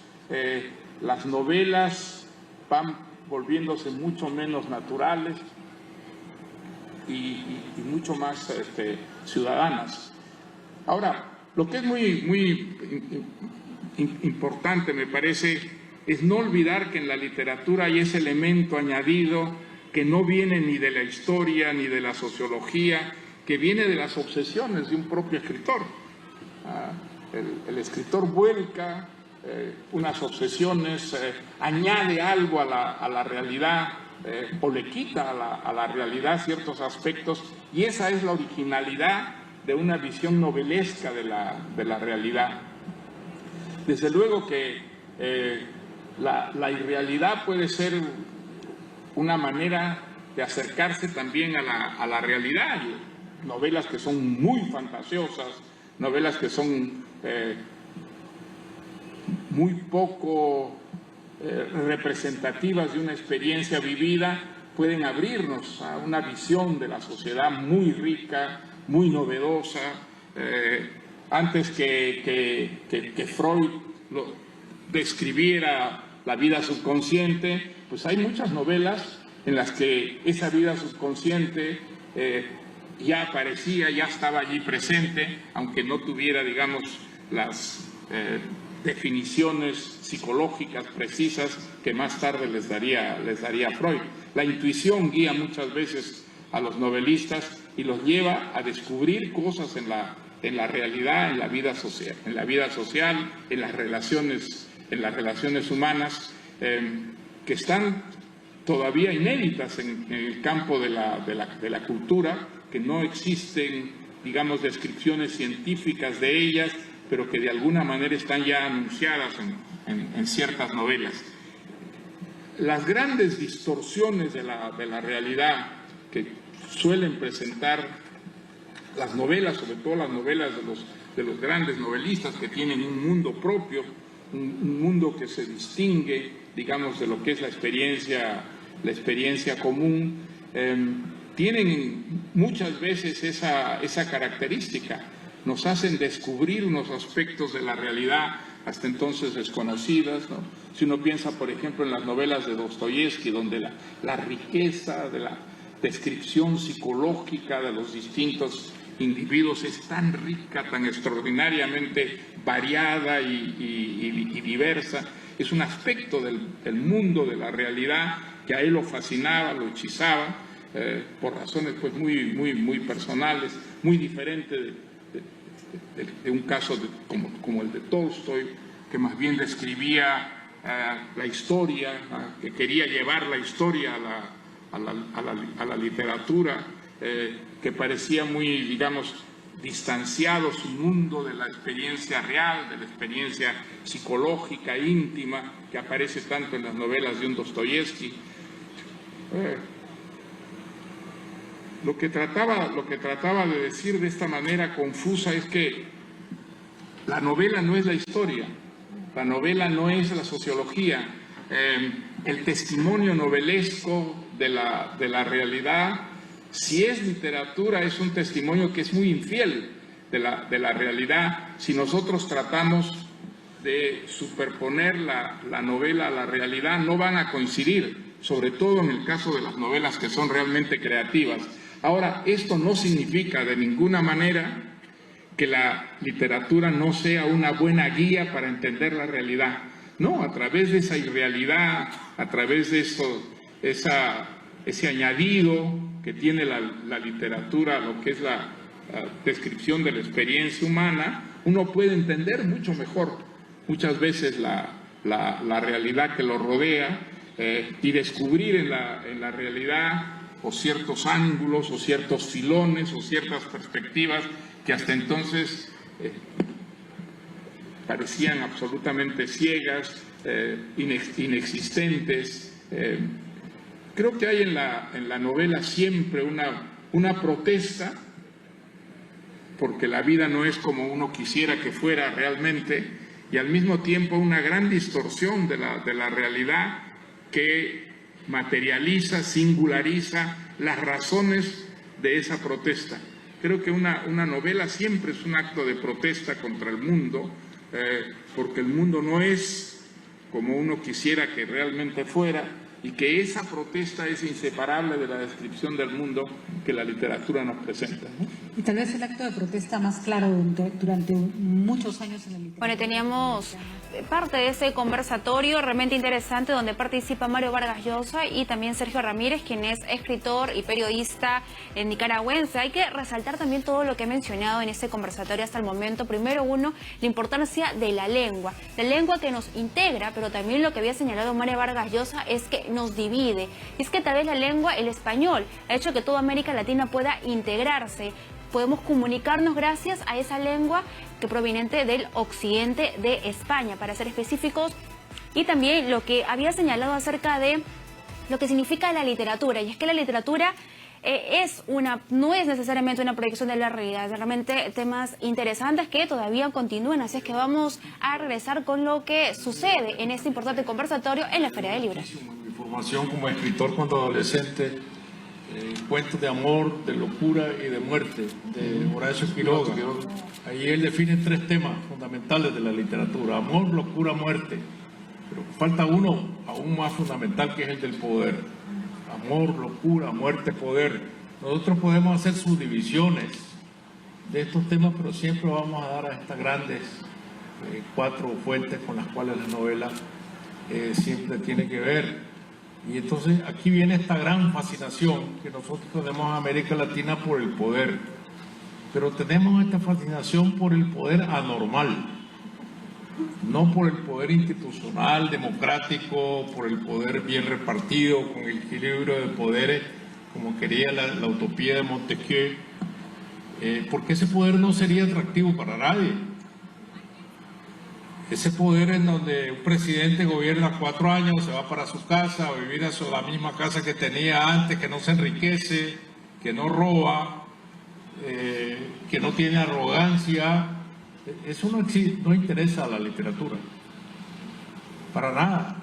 las novelas van volviéndose mucho menos naturales y mucho más ciudadanas. Ahora, lo que es muy importante, me parece, es no olvidar que en la literatura hay ese elemento añadido que no viene ni de la historia ni de la sociología, que viene de las obsesiones de un propio escritor. El escritor vuelca unas obsesiones, añade algo a la realidad, o le quita a la realidad ciertos aspectos, y esa es la originalidad de una visión novelesca de la realidad. Desde luego que la irrealidad puede ser una manera de acercarse también a la realidad. Hay novelas que son muy fantasiosas, novelas que son muy poco representativas de una experiencia vivida, pueden abrirnos a una visión de la sociedad muy rica, muy novedosa. Antes que Freud describiera la vida subconsciente, pues hay muchas novelas en las que esa vida subconsciente ya aparecía, ya estaba allí presente, aunque no tuviera, digamos, las definiciones psicológicas precisas que más tarde les daría Freud. La intuición guía muchas veces a los novelistas y los lleva a descubrir cosas en la realidad, en la vida social, en las relaciones humanas, que están todavía inéditas en el campo de la cultura, que no existen, digamos, descripciones científicas de ellas, pero que de alguna manera están ya anunciadas en ciertas novelas. Las grandes distorsiones de la realidad que suelen presentar las novelas, sobre todo las novelas de los grandes novelistas que tienen un mundo propio, un mundo que se distingue, digamos, de lo que es la experiencia común, tienen muchas veces esa característica. Nos hacen descubrir unos aspectos de la realidad hasta entonces desconocidas, ¿no? Si uno piensa, por ejemplo, en las novelas de Dostoyevsky, donde la riqueza de la descripción psicológica de los distintos individuos es tan rica, tan extraordinariamente variada y diversa. Es un aspecto del mundo, de la realidad, que a él lo fascinaba, lo hechizaba, por razones pues muy personales, muy diferente de un caso como el de Tolstoy, que más bien describía la historia, que quería llevar la historia a la literatura, que parecía muy, digamos, distanciado su mundo de la experiencia real, de la experiencia psicológica, íntima, que aparece tanto en las novelas de un Dostoyevsky. Lo que trataba de decir de esta manera confusa es que la novela no es la historia, la novela no es la sociología, el testimonio novelesco de la realidad, si es literatura, es un testimonio que es muy infiel de la realidad. Si nosotros tratamos de superponer la novela a la realidad, no van a coincidir, sobre todo en el caso de las novelas que son realmente creativas. Ahora, esto no significa de ninguna manera que la literatura no sea una buena guía para entender la realidad. No, a través de esa irrealidad, a través de ese añadido que tiene la literatura, lo que es la descripción de la experiencia humana, uno puede entender mucho mejor muchas veces la realidad que lo rodea, y descubrir en la realidad o ciertos ángulos o ciertos filones o ciertas perspectivas que hasta entonces parecían absolutamente ciegas, inexistentes. Creo que hay en la novela siempre una protesta, porque la vida no es como uno quisiera que fuera realmente, y al mismo tiempo una gran distorsión de la realidad que materializa, singulariza las razones de esa protesta. Creo que una novela siempre es un acto de protesta contra el mundo, porque el mundo no es como uno quisiera que realmente fuera, y que esa protesta es inseparable de la descripción del mundo que la literatura nos presenta, ¿no? Y tal vez el acto de protesta más claro durante muchos años en la literatura. Bueno, teníamos parte de ese conversatorio realmente interesante donde participa Mario Vargas Llosa y también Sergio Ramírez, quien es escritor y periodista nicaragüense. Hay que resaltar también todo lo que he mencionado en ese conversatorio hasta el momento. Primero, la importancia de la lengua que nos integra, pero también lo que había señalado Mario Vargas Llosa es que nos divide. Y es que tal vez la lengua, el español, ha hecho que toda América Latina pueda integrarse. Podemos comunicarnos gracias a esa lengua que proveniente del occidente de España, para ser específicos, y también lo que había señalado acerca de lo que significa la literatura, y es que la literatura no es necesariamente una proyección de la realidad, realmente temas interesantes que todavía continúan, así es que vamos a regresar con lo que sucede en este importante conversatorio en la Feria del Libro. Mi formación como escritor cuando adolescente, cuentos de amor, de locura y de muerte, de Horacio Quiroga. Ahí él define 3 temas fundamentales de la literatura: amor, locura, muerte. Pero falta uno aún más fundamental, que es el del poder. Amor, locura, muerte, poder. Nosotros podemos hacer subdivisiones de estos temas, pero siempre vamos a dar a estas grandes 4 fuentes con las cuales la novela siempre tiene que ver. Y entonces aquí viene esta gran fascinación que nosotros tenemos en América Latina por el poder, pero tenemos esta fascinación por el poder anormal, no por el poder institucional, democrático, por el poder bien repartido, con el equilibrio de poderes, como quería la utopía de Montesquieu, porque ese poder no sería atractivo para nadie. Ese poder en donde un presidente gobierna 4 años, se va para su casa, a vivir a la misma casa que tenía antes, que no se enriquece, que no roba, que no tiene arrogancia. Eso no interesa a la literatura, para nada.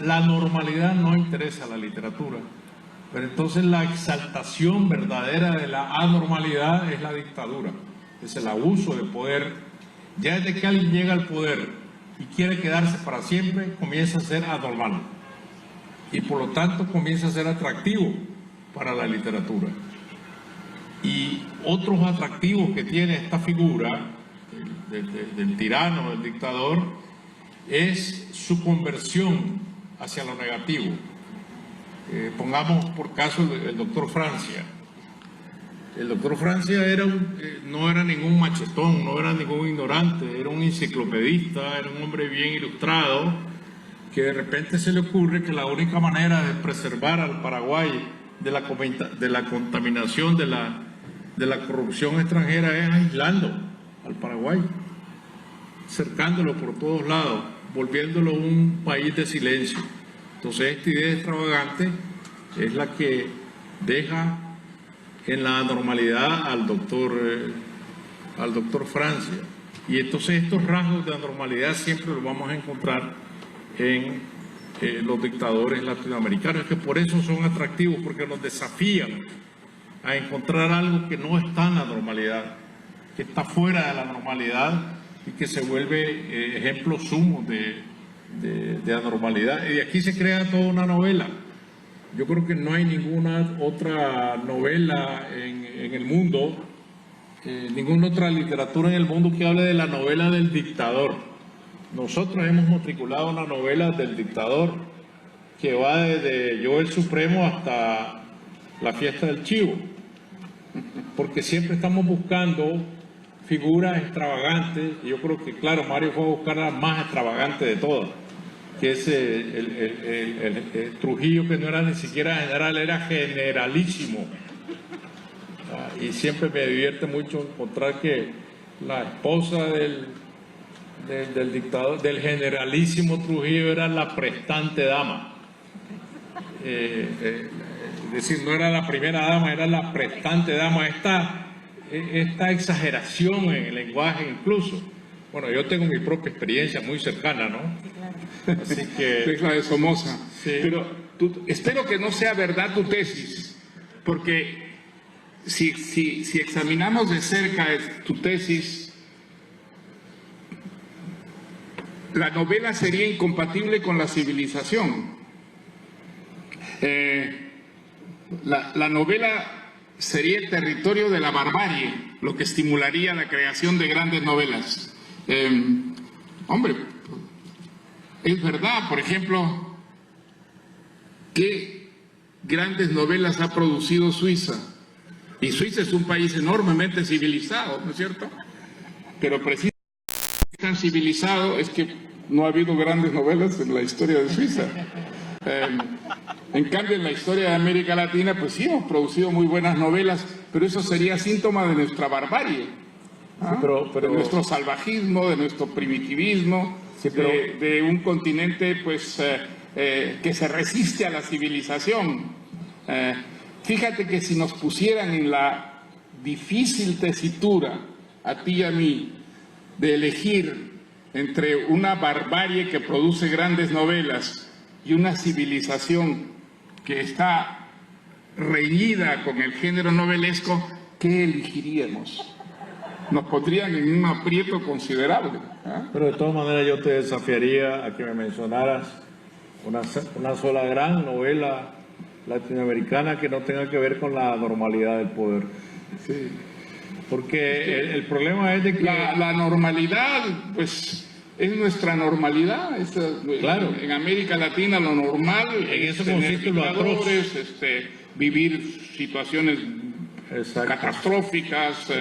La normalidad no interesa a la literatura. Pero entonces la exaltación verdadera de la anormalidad es la dictadura, es el abuso de poder. Ya desde que alguien llega al poder y quiere quedarse para siempre, comienza a ser anormal y por lo tanto comienza a ser atractivo para la literatura. Y otros atractivos que tiene esta figura del tirano, del dictador, es su conversión hacia lo negativo. Pongamos por caso el doctor Francia. El doctor Francia no era ningún machetón, no era ningún ignorante, era un enciclopedista, era un hombre bien ilustrado, que de repente se le ocurre que la única manera de preservar al Paraguay de la contaminación, de la corrupción extranjera, es aislando al Paraguay, cercándolo por todos lados, volviéndolo un país de silencio. Entonces esta idea extravagante es la que deja en la anormalidad al doctor Francia. Y entonces estos rasgos de anormalidad siempre los vamos a encontrar en los dictadores latinoamericanos, que por eso son atractivos, porque nos desafían a encontrar algo que no está en la normalidad, que está fuera de la normalidad y que se vuelve ejemplo sumo de anormalidad. Y de aquí se crea toda una novela. Yo creo que no hay ninguna otra novela en el mundo, ninguna otra literatura en el mundo que hable de la novela del dictador. Nosotros hemos matriculado una novela del dictador que va desde Yo el Supremo hasta La Fiesta del Chivo, porque siempre estamos buscando figuras extravagantes, y yo creo que, claro, Mario fue a buscar la más extravagante de todas, que es el Trujillo, que no era ni siquiera general, era generalísimo. Y siempre me divierte mucho encontrar que la esposa del dictador, del generalísimo Trujillo, era la prestante dama. Es decir, no era la primera dama, era la prestante dama. Esta exageración en el lenguaje incluso. Bueno, yo tengo mi propia experiencia muy cercana, ¿no? Así que... Es la de Somoza. Sí. Pero espero que no sea verdad tu tesis, porque si examinamos de cerca tu tesis, la novela sería incompatible con la civilización. La novela sería el territorio de la barbarie, lo que estimularía la creación de grandes novelas. Hombre, es verdad, por ejemplo, que grandes novelas ha producido Suiza. Y Suiza es un país enormemente civilizado, ¿no es cierto? Pero precisamente tan civilizado es que no ha habido grandes novelas en la historia de Suiza. En cambio, en la historia de América Latina, pues sí, hemos producido muy buenas novelas, pero eso sería síntoma de nuestra barbarie, de nuestro salvajismo, de nuestro primitivismo, sí, de un continente pues que se resiste a la civilización. Fíjate que si nos pusieran en la difícil tesitura, a ti y a mí, de elegir entre una barbarie que produce grandes novelas y una civilización que está reñida con el género novelesco, ¿qué elegiríamos? Nos pondrían en un aprieto considerable. Pero de todas maneras yo te desafiaría a que me mencionaras una sola gran novela latinoamericana que no tenga que ver con la normalidad del poder. Sí. Porque el problema es de que... La normalidad, pues... es nuestra normalidad. Claro. En América Latina lo normal en es eso tener consiste lo atroz. Vivir situaciones catastróficas.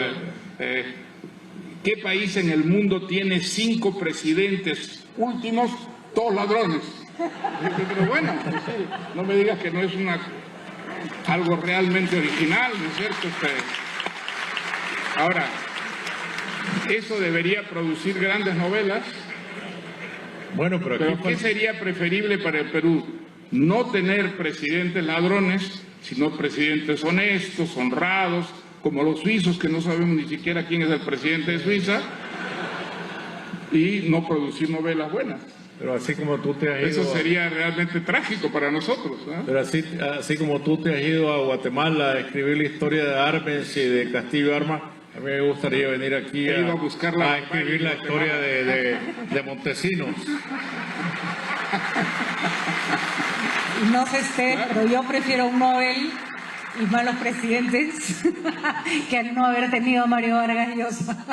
¿Qué país en el mundo tiene 5 presidentes últimos, todos ladrones? Pero bueno, no me digas que no es algo realmente original, ¿no es cierto? Ahora, eso debería producir grandes novelas. Bueno, pero ¿qué sería preferible para el Perú? No tener presidentes ladrones, sino presidentes honestos, honrados, como los suizos, que no sabemos ni siquiera quién es el presidente de Suiza, y no producir novelas buenas. Pero así como tú te has ido... Eso sería realmente trágico para nosotros, ¿no? Pero así como tú te has ido a Guatemala a escribir la historia de Arbenz y de Castillo Armas, a mí me gustaría venir aquí a escribir la historia de Montesinos. No sé usted, pero yo prefiero un Nobel y malos presidentes que al no haber tenido a Mario Vargas Llosa,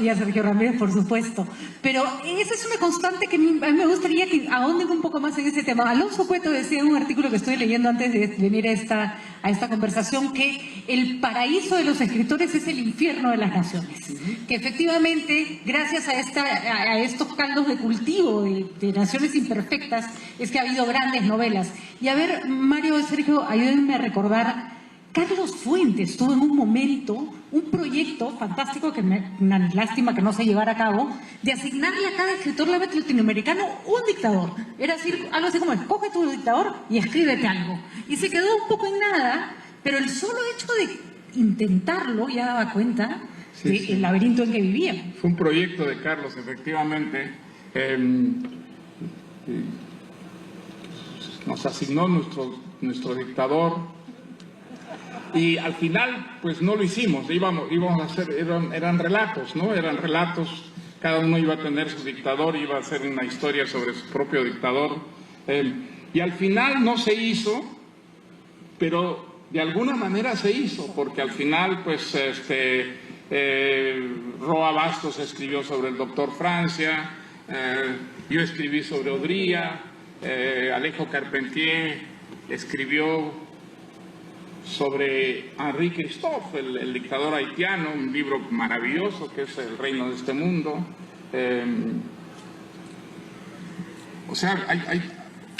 y a Sergio Ramírez, por supuesto. Pero esa es una constante que a mí me gustaría que ahonden un poco más en ese tema. Alonso Cueto decía en un artículo que estoy leyendo antes de venir a esta conversación que el paraíso de los escritores es el infierno de las naciones. Que efectivamente, gracias a estos caldos de cultivo de naciones imperfectas, es que ha habido grandes novelas. Y a ver, Mario y Sergio, ayúdenme a recordar, Carlos Fuentes tuvo en un momento un proyecto fantástico, una lástima que no se llevara a cabo, de asignarle a cada escritor latinoamericano un dictador. Era decir, algo así como, escoge tu dictador y escríbete algo. Y se quedó un poco en nada, pero el solo hecho de intentarlo ya daba cuenta del laberinto en que vivía. Fue un proyecto de Carlos, efectivamente. Nos asignó nuestro dictador. Y al final, pues no lo hicimos, íbamos a hacer, eran relatos, ¿no? Eran relatos, cada uno iba a tener su dictador, iba a hacer una historia sobre su propio dictador. Y al final no se hizo, pero de alguna manera se hizo, porque al final, pues, Roa Bastos escribió sobre el doctor Francia, yo escribí sobre Odría, Alejo Carpentier escribió sobre Henri Christophe, el dictador haitiano, un libro maravilloso que es El reino de este mundo. O sea,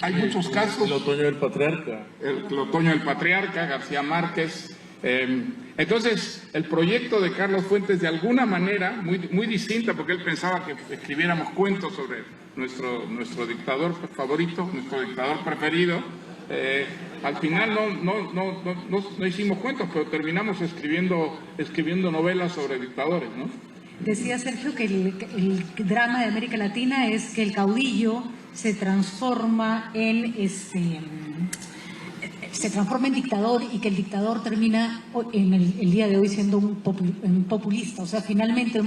hay muchos casos. El otoño del patriarca. El otoño del patriarca, García Márquez. Entonces, el proyecto de Carlos Fuentes, de alguna manera, muy distinta, porque él pensaba que escribiéramos cuentos sobre nuestro dictador favorito, nuestro dictador preferido. Al final no hicimos cuentos, pero terminamos escribiendo novelas sobre dictadores, ¿no? Decía Sergio que el drama de América Latina es que el caudillo se transforma en dictador, y que el dictador termina en el día de hoy siendo un populista. O sea, finalmente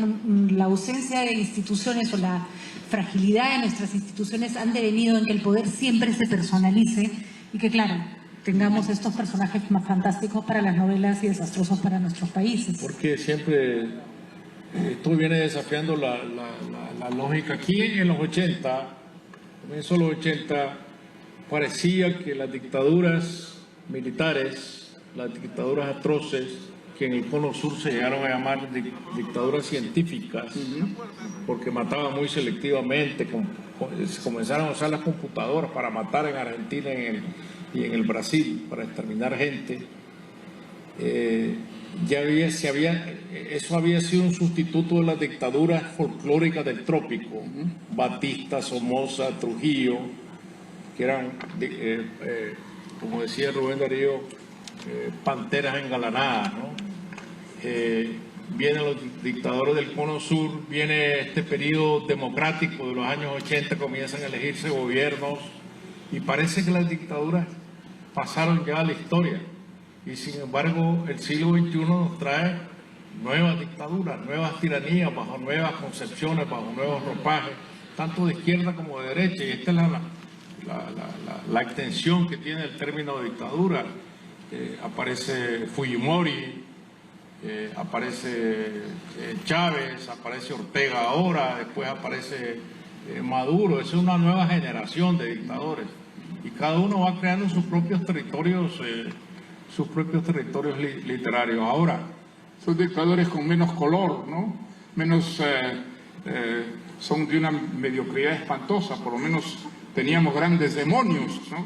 la ausencia de instituciones o la fragilidad de nuestras instituciones han devenido en que el poder siempre se personalice y que, claro, tengamos estos personajes más fantásticos para las novelas y desastrosos para nuestros países. Porque siempre esto viene desafiando la lógica. Aquí en los 80, comienzo de los 80, parecía que las dictaduras militares, las dictaduras atroces, que en el Cono Sur se llegaron a llamar dictaduras científicas, porque mataban muy selectivamente, comenzaron a usar las computadoras para matar en Argentina y en el Brasil, para exterminar gente. Eso había sido un sustituto de las dictaduras folclóricas del trópico, Batista, Somoza, Trujillo, que eran, como decía Rubén Darío, panteras engalanadas, ¿no? Vienen los dictadores del Cono Sur, viene este periodo democrático de los años 80, comienzan a elegirse gobiernos y parece que las dictaduras pasaron ya a la historia. Y sin embargo, el siglo XXI nos trae nuevas dictaduras, nuevas tiranías, bajo nuevas concepciones, bajo nuevos ropajes, tanto de izquierda como de derecha. Y esta es la extensión que tiene el término de dictadura. Aparece Fujimori, aparece Chávez, aparece Ortega ahora, después aparece Maduro. Es una nueva generación de dictadores. Y cada uno va creando sus propios territorios literarios. Ahora, son dictadores con menos color, ¿no? Son de una mediocridad espantosa. Por lo menos teníamos grandes demonios, ¿no?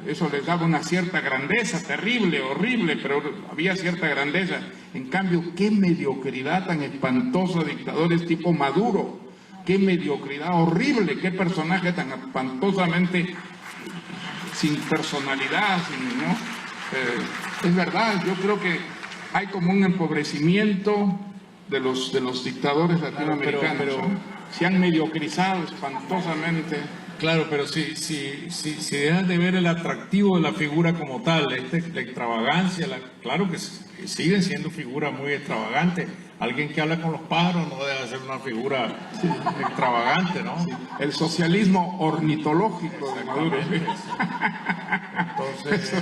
Eso les daba una cierta grandeza, terrible, horrible, pero había cierta grandeza. En cambio, qué mediocridad tan espantosa, dictadores tipo Maduro, qué mediocridad horrible, qué personaje tan espantosamente sin personalidad, ¿no? Es verdad, yo creo que hay como un empobrecimiento de los dictadores latinoamericanos, pero se han mediocrizado espantosamente. Claro, pero si dejas de ver el atractivo de la figura como tal, la extravagancia, claro que siguen siendo figuras muy extravagantes. Alguien que habla con los pájaros no deja de ser una figura extravagante, ¿no? Sí. El socialismo ornitológico de Maduro. Entonces,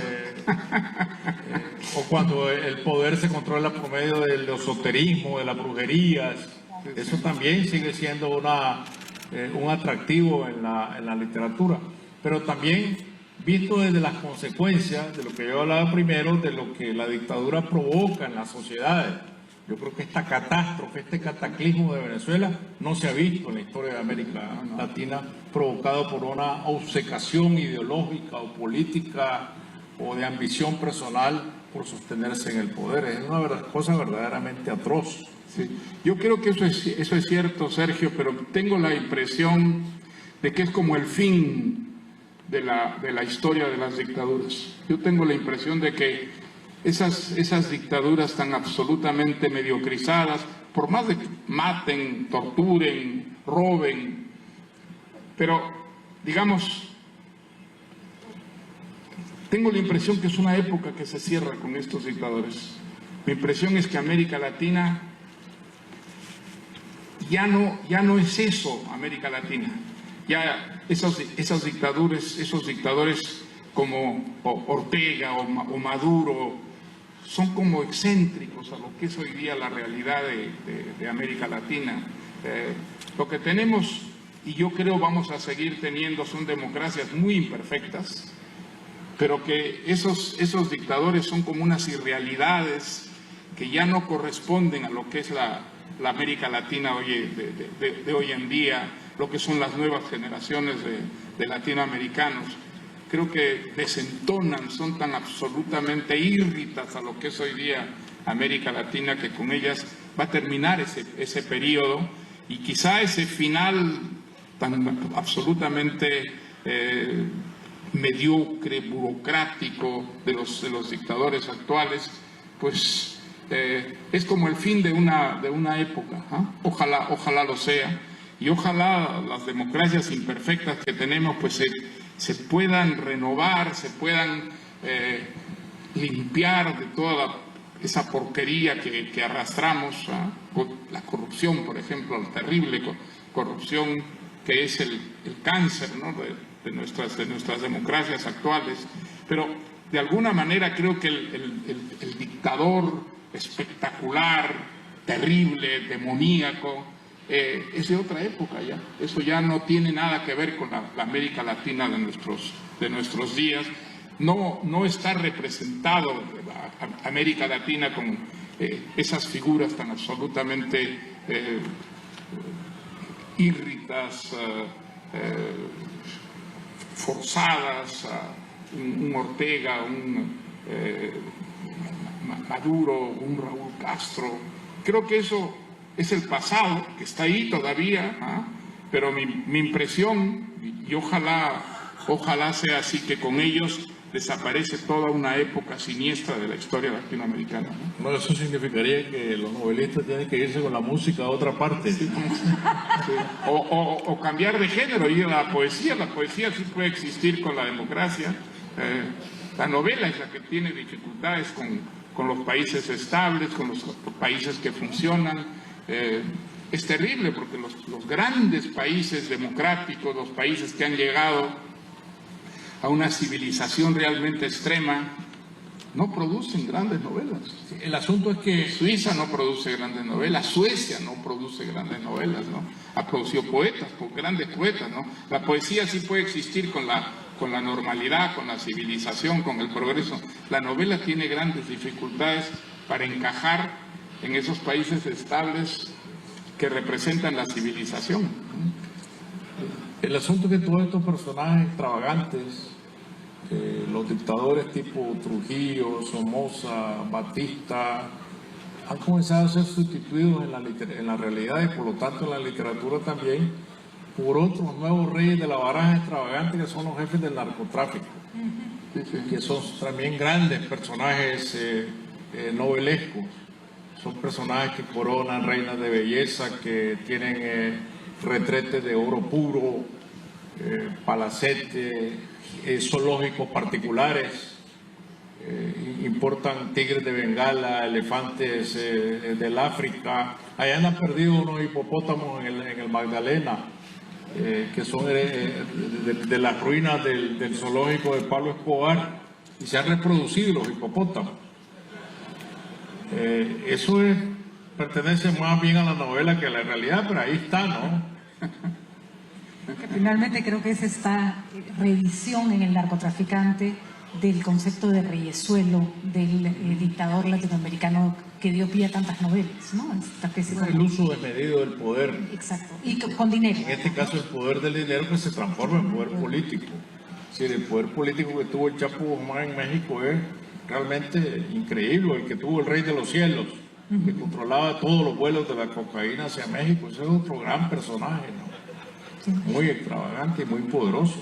o cuando el poder se controla por medio del esoterismo, de las brujerías, eso también sigue siendo un atractivo en la literatura. Pero también visto desde las consecuencias de lo que yo hablaba primero, de lo que la dictadura provoca en las sociedades. Yo creo que esta catástrofe, este cataclismo de Venezuela no se ha visto en la historia de América Latina, provocado por una obcecación ideológica o política o de ambición personal por sostenerse en el poder. Es una cosa verdaderamente atroz. Sí. Yo creo que eso es cierto, Sergio, pero tengo la impresión de que es como el fin de la historia de las dictaduras. Yo tengo la impresión de que esas dictaduras tan absolutamente mediocrizadas, por más de que maten, torturen, roben, pero digamos, tengo la impresión que es una época que se cierra con estos dictadores. Mi impresión es que América Latina ya no es eso, América Latina. Ya esos dictadores como Ortega o Maduro son como excéntricos a lo que es hoy día la realidad de América Latina. Lo que tenemos, y yo creo vamos a seguir teniendo, son democracias muy imperfectas, pero que esos dictadores son como unas irrealidades que ya no corresponden a lo que es la América Latina de hoy en día, lo que son las nuevas generaciones de latinoamericanos. Creo que desentonan, son tan absolutamente írritas a lo que es hoy día América Latina, que con ellas va a terminar ese periodo, y quizá ese final tan absolutamente mediocre, burocrático de los dictadores actuales, pues es como el fin de una época. Ojalá lo sea, y ojalá las democracias imperfectas que tenemos pues se puedan renovar, se puedan limpiar de toda esa porquería que arrastramos, la corrupción, por ejemplo, la terrible corrupción que es el cáncer, ¿no?, de nuestras democracias actuales. Pero de alguna manera creo que el dictador espectacular, terrible, demoníaco, es de otra época ya. Eso ya no tiene nada que ver con la América Latina de nuestros días. No está representado América Latina con esas figuras tan absolutamente írritas, forzadas, un Ortega, un Maduro, un Raúl Castro. Creo que eso es el pasado, que está ahí todavía, pero mi impresión, y ojalá sea así, que con ellos desaparece toda una época siniestra de la historia latinoamericana. No, eso significaría que los novelistas tienen que irse con la música a otra parte. Sí. O cambiar de género, ir a la poesía. La poesía sí puede existir con la democracia. La novela es la que tiene dificultades con los países estables, con los países que funcionan. Es terrible porque los grandes países democráticos, los países que han llegado a una civilización realmente extrema, no producen grandes novelas. El asunto es que Suiza no produce grandes novelas, Suecia no produce grandes novelas, ¿no? Ha producido poetas, grandes poetas, ¿no? La poesía sí puede existir con la normalidad, con la civilización, con el progreso. La novela tiene grandes dificultades para encajar en esos países estables que representan la civilización. el asunto es que todos estos personajes extravagantes, los dictadores tipo Trujillo, Somoza, Batista, han comenzado a ser sustituidos en la realidad y por lo tanto en la literatura también por otros nuevos reyes de la baraja extravagante que son los jefes del narcotráfico, que son también grandes personajes novelescos. Son personajes que coronan reinas de belleza, que tienen retretes de oro puro, palacetes, zoológicos particulares, importan tigres de Bengala, elefantes del África. Allá han perdido unos hipopótamos en el Magdalena, que son de las ruinas del zoológico de Pablo Escobar, y se han reproducido los hipopótamos. Eso pertenece más bien a la novela que a la realidad, pero ahí está, ¿no? Finalmente creo que es esta revisión en el narcotraficante del concepto de reyesuelo del dictador latinoamericano que dio pie a tantas novelas, ¿no? Esta especie El uso desmedido del poder. Exacto, y con dinero. En este caso el poder del dinero que se transforma en poder político. Es decir, el poder político que tuvo el Chapo Guzmán en México es realmente increíble, el que tuvo el Rey de los Cielos, que controlaba todos los vuelos de la cocaína hacia México. Ese es otro gran personaje, ¿no? Sí. Muy extravagante y muy poderoso.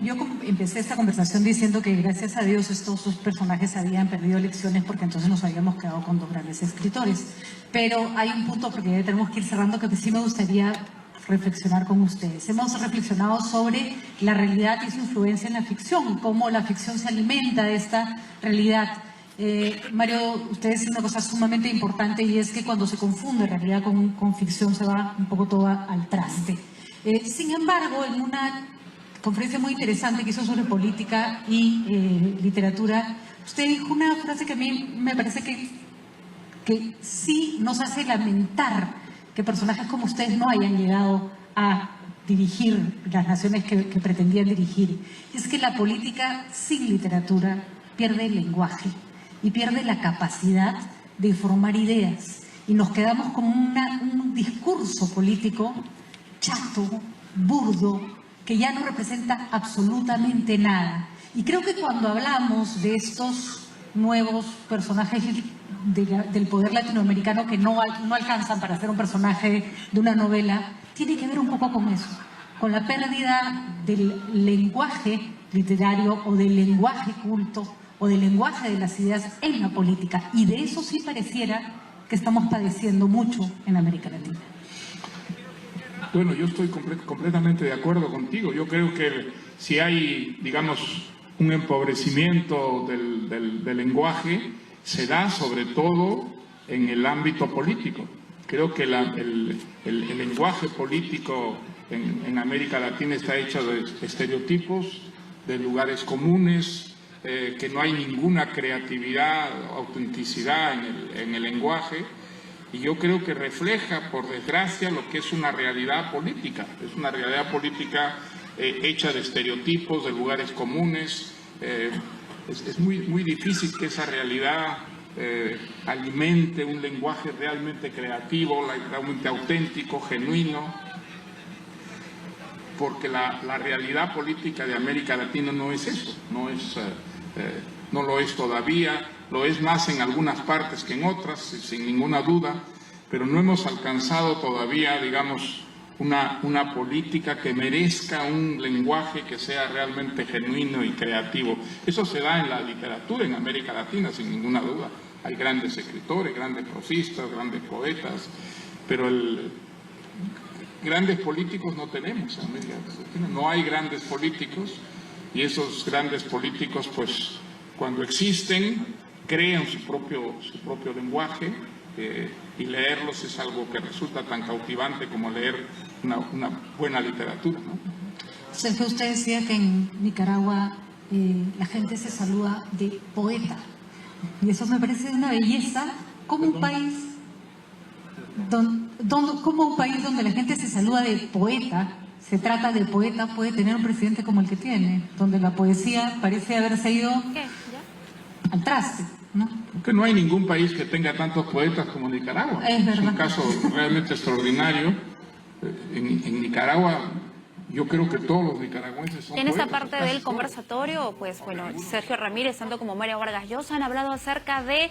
Yo empecé esta conversación diciendo que gracias a Dios estos dos personajes habían perdido elecciones porque entonces nos habíamos quedado con dos grandes escritores. Pero hay un punto, porque ya tenemos que ir cerrando, que sí me gustaría reflexionar con ustedes. Hemos reflexionado sobre la realidad y su influencia en la ficción, cómo la ficción se alimenta de esta realidad. Mario, usted dice una cosa sumamente importante y es que cuando se confunde realidad con ficción se va un poco todo al traste. Sin embargo, en una conferencia muy interesante que hizo sobre política y literatura, usted dijo una frase que a mí me parece que sí nos hace lamentar que personajes como ustedes no hayan llegado a dirigir las naciones que pretendían dirigir. Es que la política sin literatura pierde el lenguaje y pierde la capacidad de formar ideas y nos quedamos con un discurso político chato, burdo, que ya no representa absolutamente nada. Y creo que cuando hablamos de estos nuevos personajes del poder latinoamericano que no alcanzan para ser un personaje de una novela, tiene que ver un poco con eso, con la pérdida del lenguaje literario o del lenguaje culto o del lenguaje de las ideas en la política. Y de eso sí pareciera que estamos padeciendo mucho en América Latina. Bueno, yo estoy completamente de acuerdo contigo. Yo creo que si hay, digamos, un empobrecimiento del lenguaje, se da sobre todo en el ámbito político. Creo que el lenguaje político en América Latina está hecho de estereotipos, de lugares comunes, que no hay ninguna creatividad, autenticidad en el lenguaje. Y yo creo que refleja, por desgracia, lo que es una realidad política. Es una realidad política hecha de estereotipos, de lugares comunes. Es muy difícil que esa realidad alimente un lenguaje realmente creativo, realmente auténtico, genuino. Porque la realidad política de América Latina no es eso, no lo es todavía. Lo es más en algunas partes que en otras, sin ninguna duda, pero no hemos alcanzado todavía, digamos, una política que merezca un lenguaje que sea realmente genuino y creativo. Eso se da en la literatura en América Latina, sin ninguna duda. Hay grandes escritores, grandes prosistas, grandes poetas, pero grandes políticos no tenemos en América Latina. No hay grandes políticos y esos grandes políticos, pues, cuando existen, crean su propio lenguaje y leerlos es algo que resulta tan cautivante como leer una buena literatura, ¿no? Sergio, usted decía que en Nicaragua la gente se saluda de poeta y eso me parece una belleza. Como un país donde la gente se saluda de poeta, se trata de poeta, puede tener un presidente como el que tiene, donde la poesía parece haberse ido al traste, ¿no? Porque no hay ningún país que tenga tantos poetas como Nicaragua. Es un caso realmente extraordinario. En Nicaragua, yo creo que todos los nicaragüenses son En poetas, esta parte del conversatorio, pues bueno, Sergio Ramírez, tanto como Mario Vargas Llosa, han hablado acerca de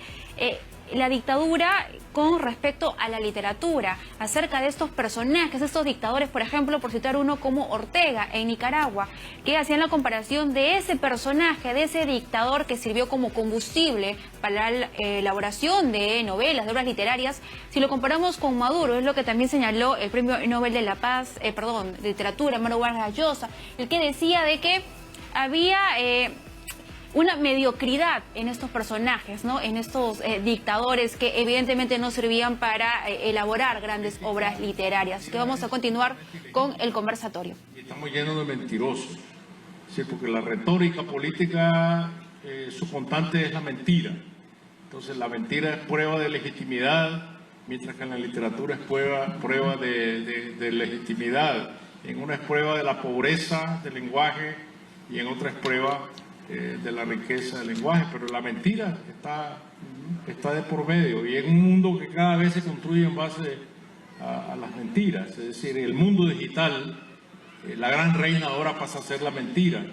la dictadura con respecto a la literatura, acerca de estos personajes, estos dictadores, por ejemplo, por citar uno como Ortega en Nicaragua, que hacían la comparación de ese personaje, de ese dictador que sirvió como combustible para la elaboración de novelas, de obras literarias. Si lo comparamos con Maduro, es lo que también señaló el Premio Nobel de la Paz, de Literatura, Mario Vargas Llosa, el que decía de que había una mediocridad en estos personajes, ¿no? En estos dictadores que evidentemente no servían para elaborar grandes obras literarias. Así que vamos a continuar con el conversatorio. Estamos llenos de mentirosos, ¿sí? Porque la retórica política su constante es la mentira. Entonces la mentira es prueba de legitimidad, mientras que en la literatura es prueba de legitimidad. En una es prueba de la pobreza del lenguaje y en otra es prueba de la riqueza del lenguaje, pero la mentira está de por medio, y en un mundo que cada vez se construye en base a las mentiras, es decir, el mundo digital, la gran reina ahora pasa a ser la mentira,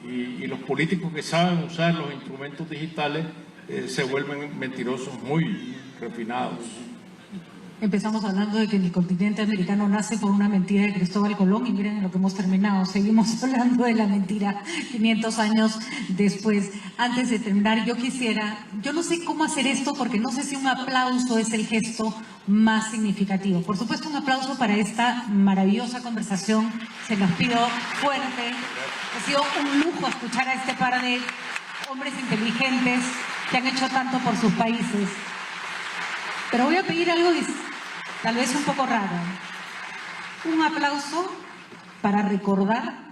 y los políticos que saben usar los instrumentos digitales se vuelven mentirosos muy refinados. Empezamos hablando de que el continente americano nace por una mentira de Cristóbal Colón y miren en lo que hemos terminado. Seguimos hablando de la mentira 500 años después. Antes de terminar, yo no sé cómo hacer esto porque no sé si un aplauso es el gesto más significativo. Por supuesto, un aplauso para esta maravillosa conversación. Se los pido fuerte. Ha sido un lujo escuchar a este par de hombres inteligentes que han hecho tanto por sus países. Pero voy a pedir algo tal vez un poco raro. Un aplauso para recordar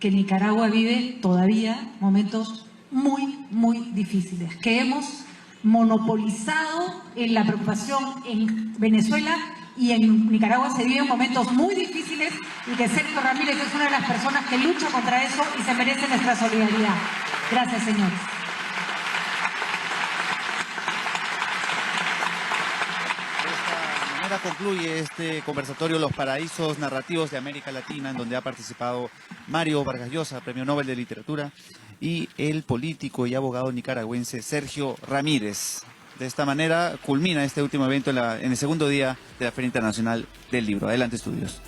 que Nicaragua vive todavía momentos muy, muy difíciles, que hemos monopolizado en la preocupación en Venezuela y en Nicaragua se viven momentos muy difíciles y que Sergio Ramírez es una de las personas que lucha contra eso y se merece nuestra solidaridad. Gracias, señores. Concluye este conversatorio Los Paraísos Narrativos de América Latina, en donde ha participado Mario Vargas Llosa, Premio Nobel de Literatura, y el político y abogado nicaragüense Sergio Ramírez. De esta manera culmina este último evento en el segundo día de la Feria Internacional del Libro. Adelante, estudios.